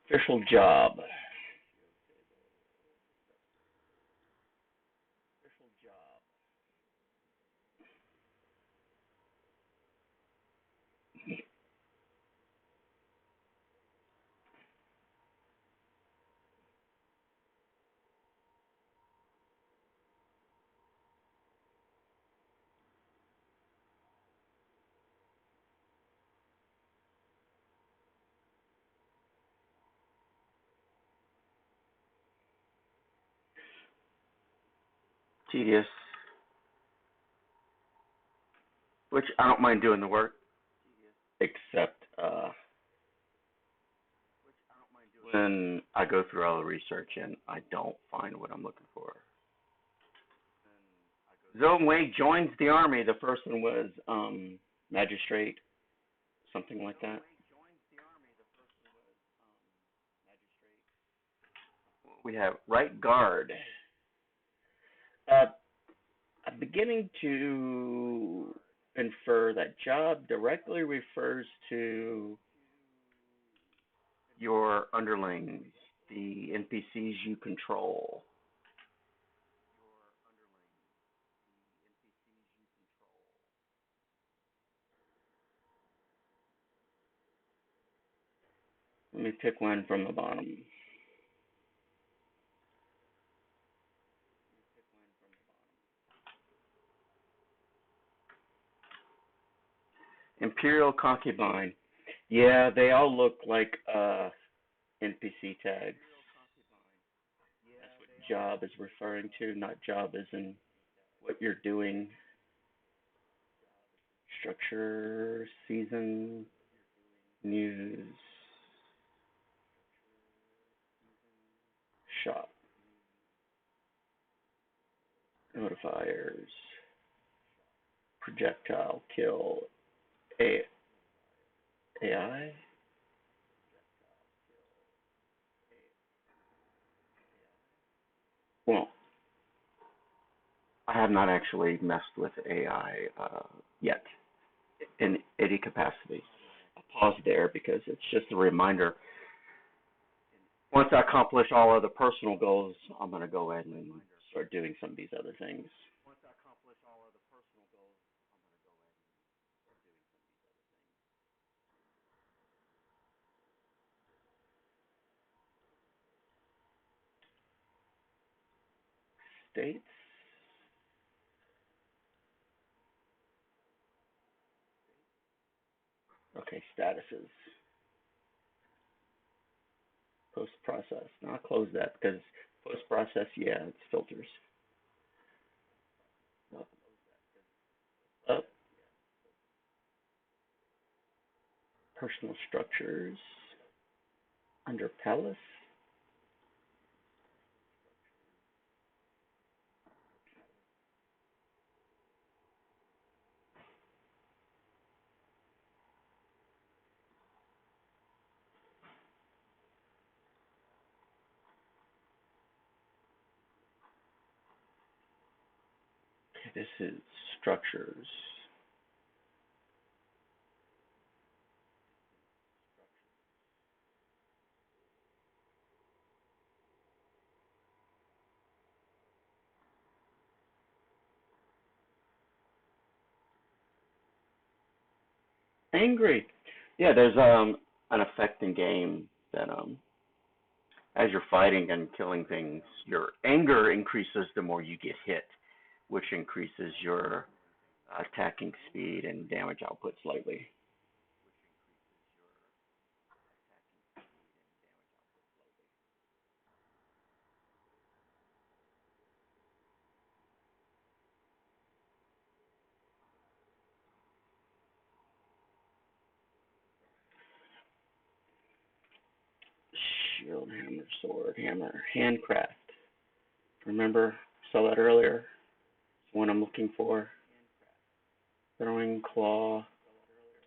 Official job. Tedious, which I don't mind doing the work, except when I go through all the research and I don't find what I'm looking for. Zhong Wei joins the army. The first one was magistrate, something like that. We have right guard. Uh, I'm beginning to infer that job directly refers to your underlings, the NPCs you control. Let me pick one from the bottom. Imperial concubine. Yeah, they all look like NPC tags. That's what job is referring to, not job as in what you're doing. Structure, season, news, shop, notifiers, projectile, kill, A- AI. Well, I have not actually messed with AI yet in any capacity. I'll pause there because it's just a reminder. Once I accomplish all other personal goals, I'm going to go ahead and start doing some of these other things. States. Okay, statuses. Post process. Now I'll close that because post process, yeah, it's filters. Up, personal structures. Under Palace. Okay, this is structures. Angry. Yeah, there's an effect in game that as you're fighting and killing things, your anger increases the more you get hit, which increases your attacking speed and damage output slightly. Shield, hammer, sword, hammer, handcraft. Remember, saw that earlier. What I'm looking for. Throwing claw,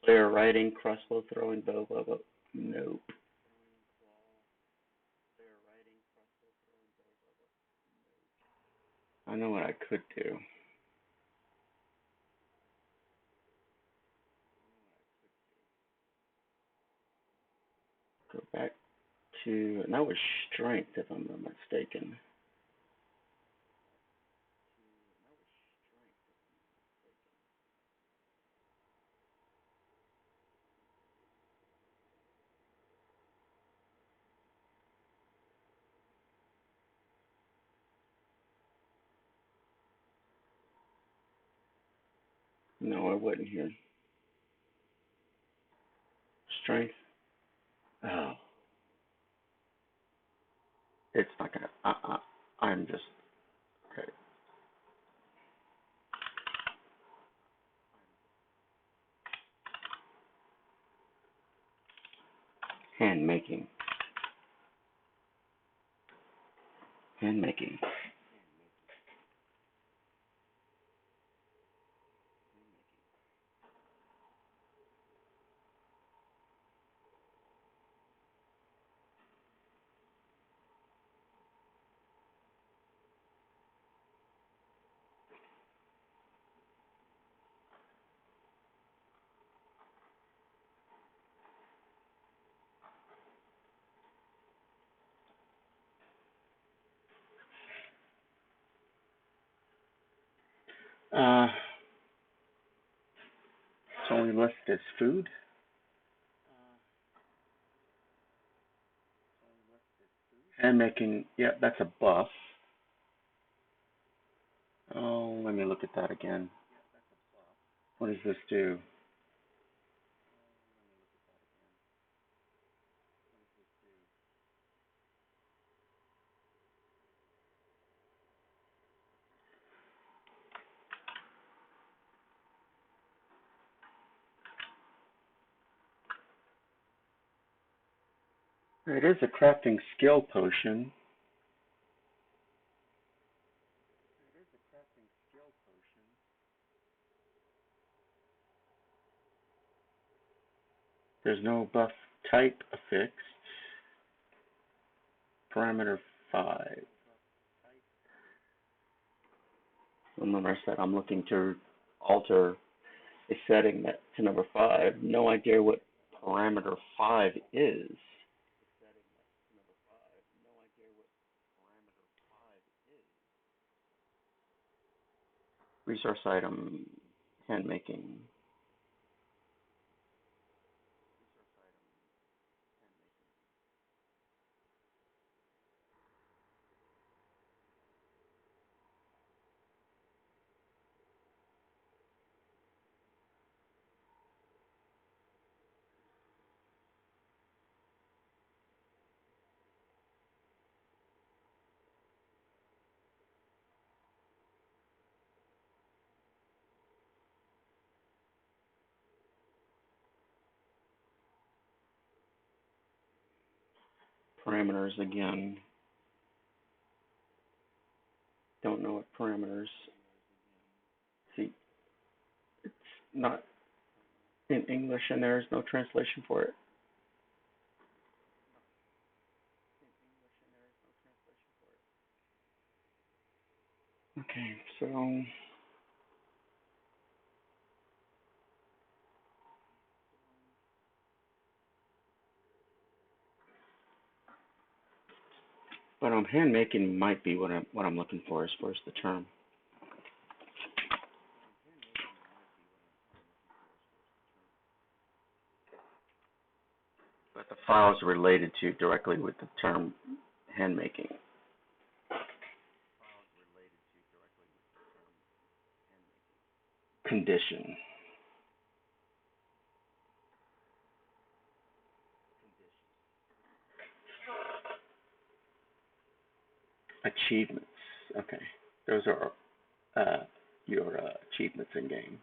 player riding, crossbow throwing, bow, bow, bow. Nope. I know what I could do. Go back to, and that was strength if I'm not mistaken. No, I wasn't here. Strength. Oh, it's not gonna. I'm just okay. Hand making. Hand making. Uh, it's only listed as food. Hand making. Yeah, that's a buff. Oh, let me look at that again. What does this do? It is a crafting skill potion. There's no buff type affixed. Parameter 5. Remember I said I'm looking to alter a setting that to number 5. No idea what parameter 5 is. Resource item, hand making. Parameters again. Don't know what parameters. See, it's not in English and there's no translation for it. Okay, so but hand making might be what I'm looking for as far as the term. But the file is related to directly with the term hand making. Condition. Achievements. Okay. Those are your achievements in game.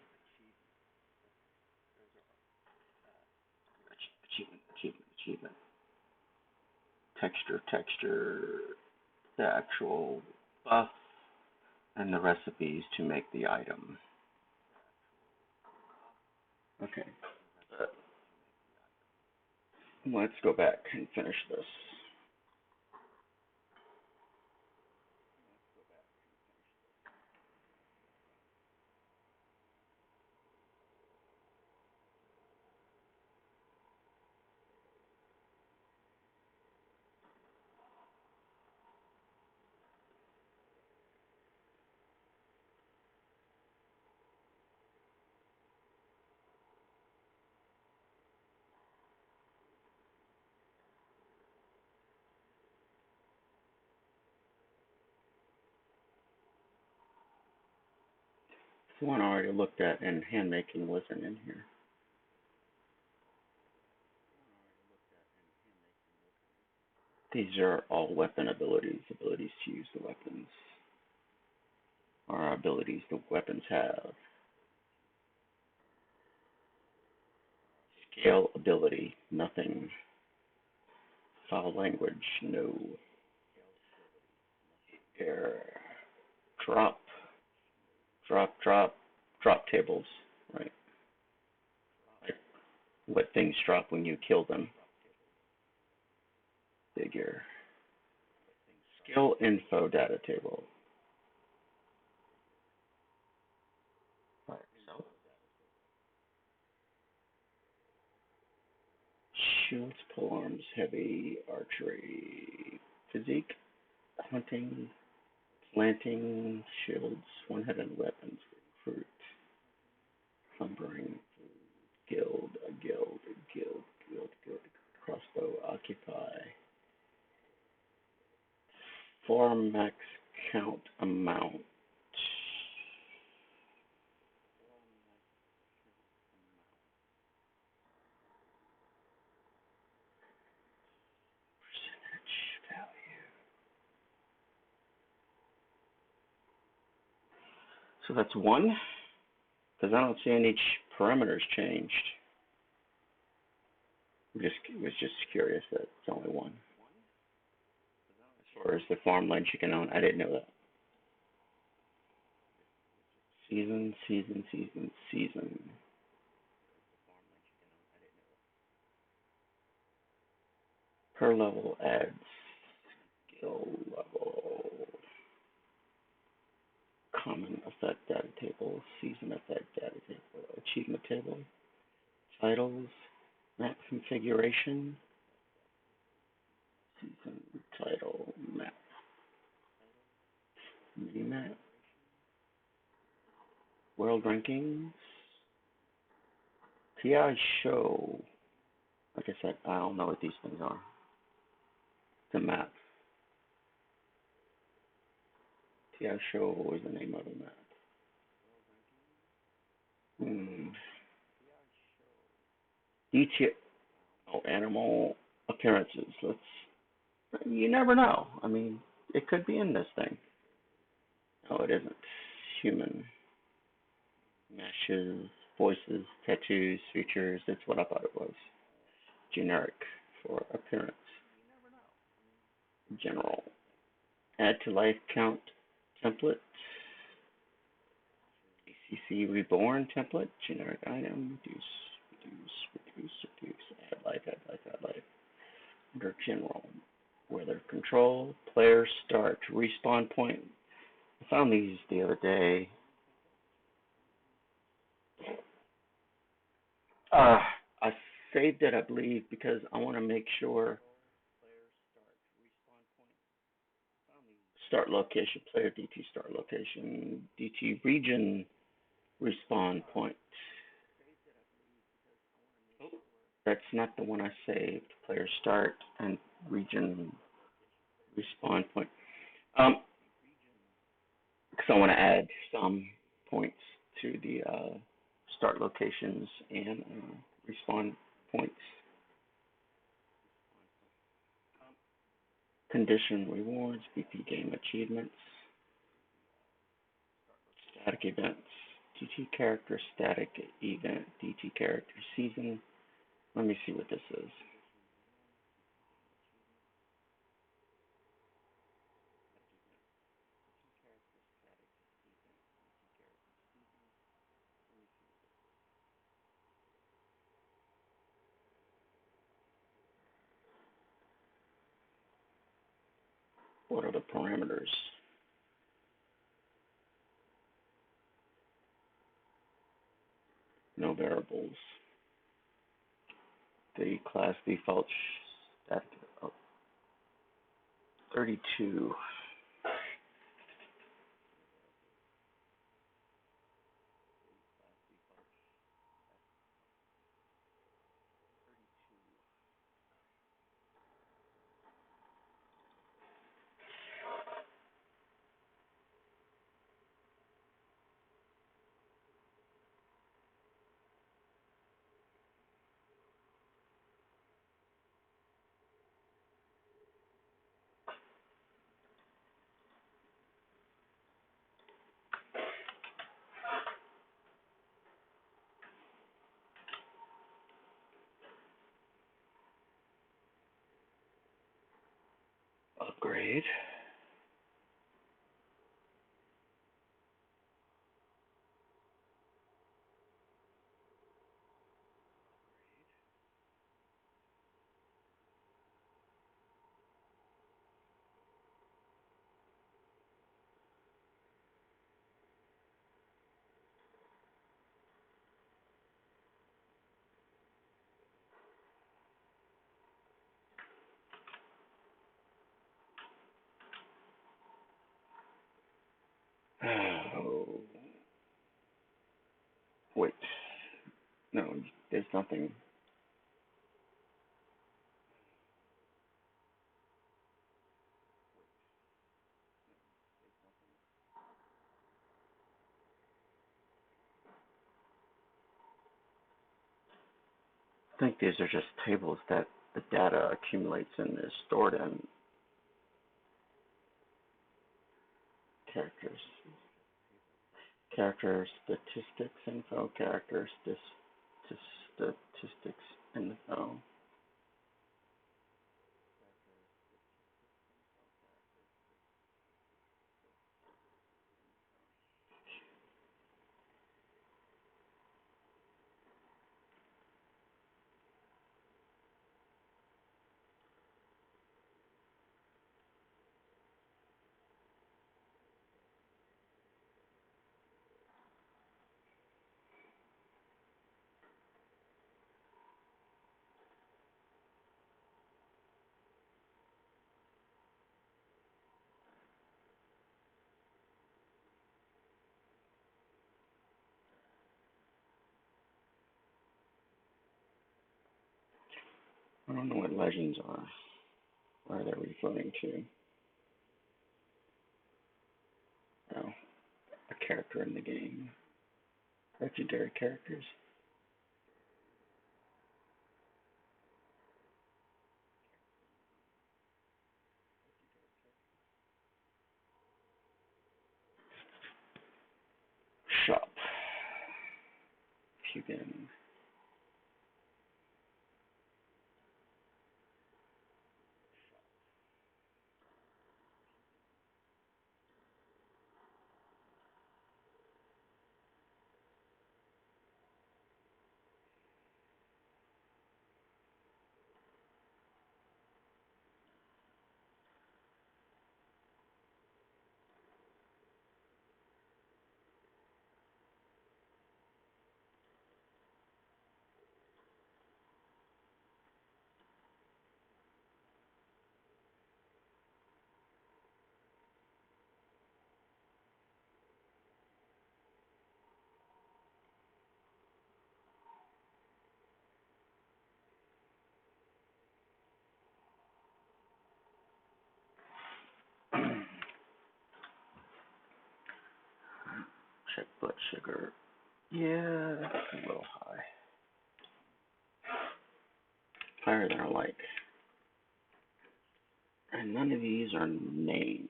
Achievement. Texture, the actual buff, and the recipes to make the item. Okay. Uh, let's go back and finish this. The one I already looked at and hand making wasn't in here. These are all weapon abilities to use the weapons, or abilities the weapons have. Scale ability, nothing. File language, no. Air, drop, drop tables, right? Like what things drop when you kill them. Figure. Skill info data table. Right, so shields, polearms, heavy, archery, physique, hunting, planting, shields, one-handed weapons, recruit, lumbering, guild, crossbow, occupy, farm max count amount. Percentage value. So that's one, because I don't see any parameters changed. Was just curious that it's only one. As far as the farmland you can own, I didn't know that. Season. Per level adds skill level. Common effect data table, season effect data table, achievement table, titles, map configuration, season title, map, mini map, world rankings, TI show. Like I said, I don't know what these things are. The map. TI show, what was the name of the map? Detail. Oh, animal appearances. You never know. I mean, it could be in this thing. No, it isn't. Human. Meshes, voices, tattoos, features. That's what I thought it was. Generic for appearance. General. Add to life count template. ACC reborn template. Generic item. Reduce. Add life. Under general. Weather control. Player start. Respawn point. I found these the other day. I saved it, I believe, because I want to make sure. Start location, player DT start location, DT region respawn point. That's not the one I saved. Player start and region respawn point. Because I want to add some points to the start locations and respawn points. Condition rewards, BP game achievements, static events, DT character static event, DT character season. Let me see what this is. What are the parameters? No variables. The class default static 32. Upgrade. Oh, wait. No, there's nothing. I think these are just tables that the data accumulates and is stored in. Characters. Character statistics info. Character statistics info. I don't know what legends are. Where they're referring to. Oh, a character in the game. Legendary characters. Shop. Pugan. Check blood sugar. Yeah, that's a little high. Higher than I like. And none of these are named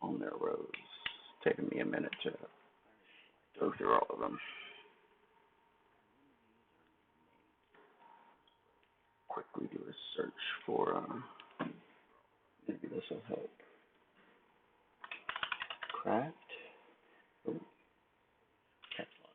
on their rows. It's taking me a minute to go through all of them. Quickly do a search for, maybe this will help. Craft. Oh, caps lock.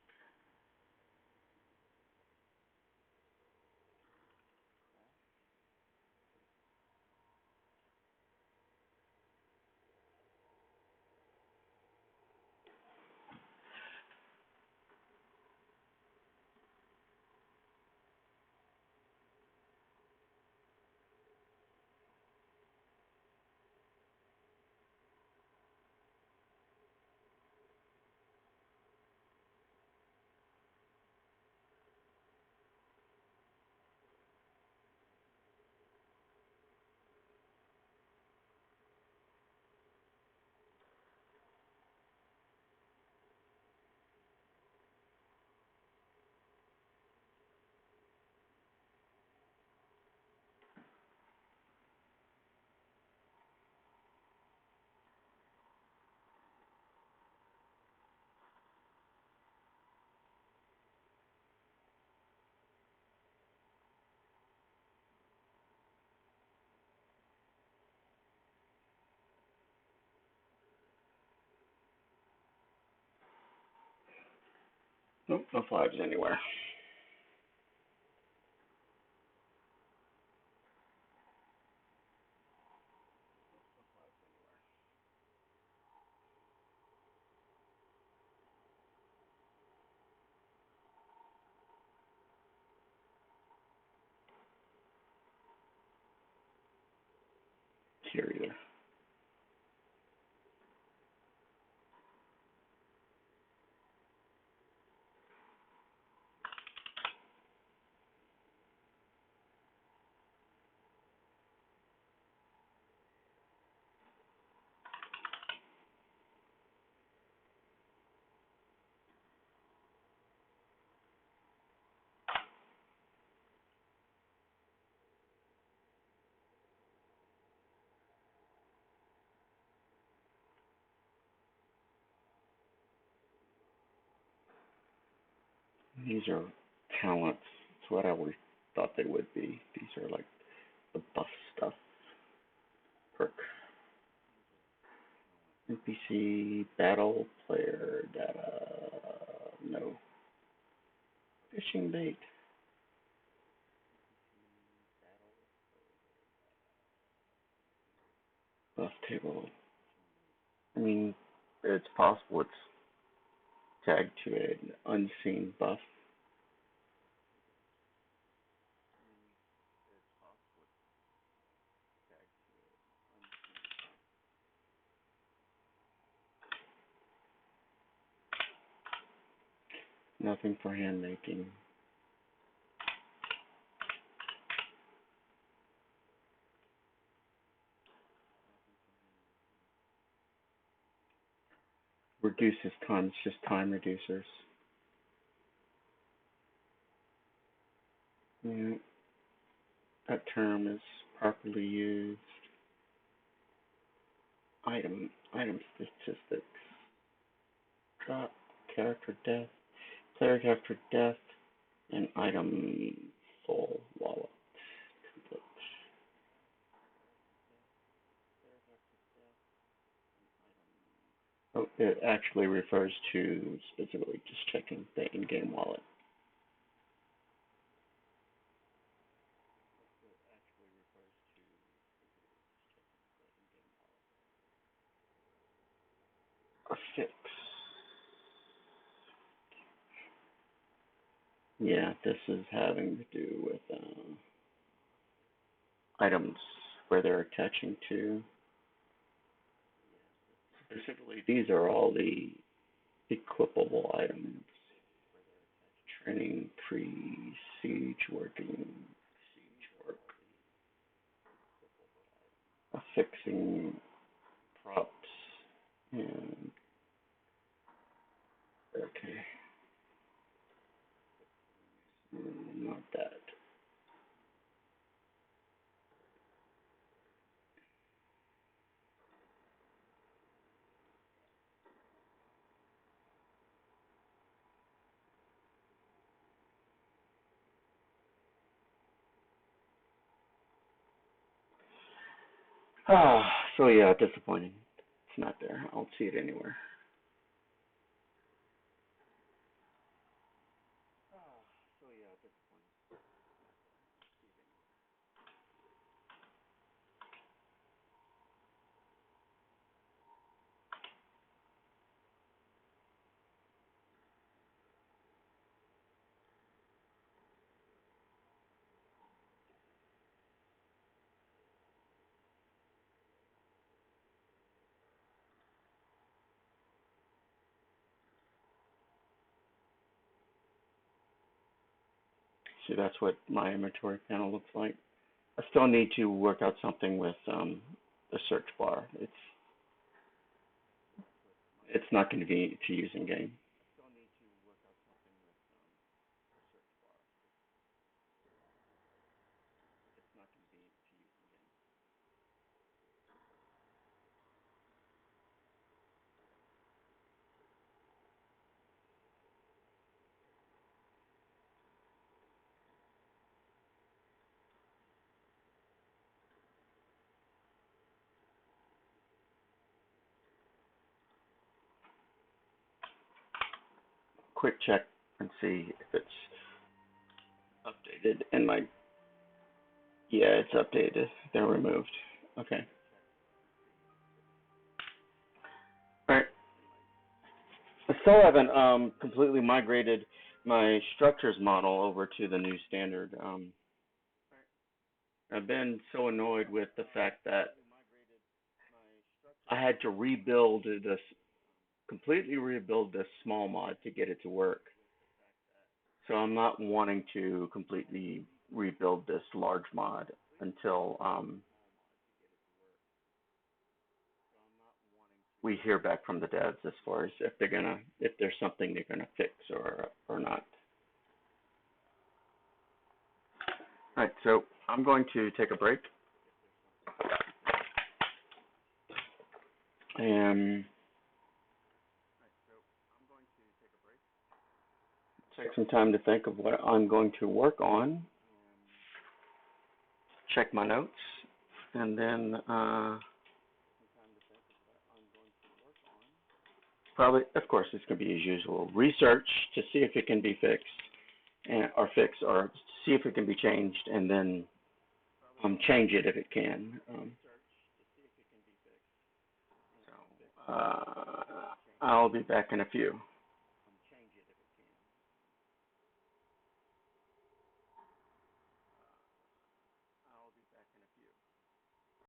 Nope, no fives anywhere. Here either. These are talents. That's what I always thought they would be. These are like the buff stuff. Perk. NPC battle player data. No. Fishing bait. Buff table. I mean, it's possible it's tagged to an unseen buff. Nothing for hand making. Reduces time. It's just time reducers. Yeah, that term is properly used. Item statistics. Drop character death. Player character death. And item full wallet. Oh, it actually refers to specifically just checking the in-game wallet. A fix. Yeah, this is having to do with items where they're attaching to. Specifically, these are all the equipable items. Training, pre-siege working, siege work, affixing props, and Okay, not that. Ah, so yeah, disappointing. It's not there. I don't see it anywhere. See, that's what my inventory panel looks like. I still need to work out something with the search bar. It's not going to be to use in game. Quick check and see if it's updated. And my yeah, it's updated. They're removed. Okay. All right. I still haven't completely migrated my structures model over to the new standard. I've been so annoyed with the fact that I had to rebuild this, completely rebuild this small mod to get it to work. So I'm not wanting to completely rebuild this large mod until we hear back from the devs as far as if there's something they're gonna fix or not. All right, so I'm going to take a break and take some time to think of what I'm going to work on, check my notes, and then probably, of course, it's going to be as usual, research to see if it can be fixed or see if it can be changed, and then change it if it can. So I'll be back in a few.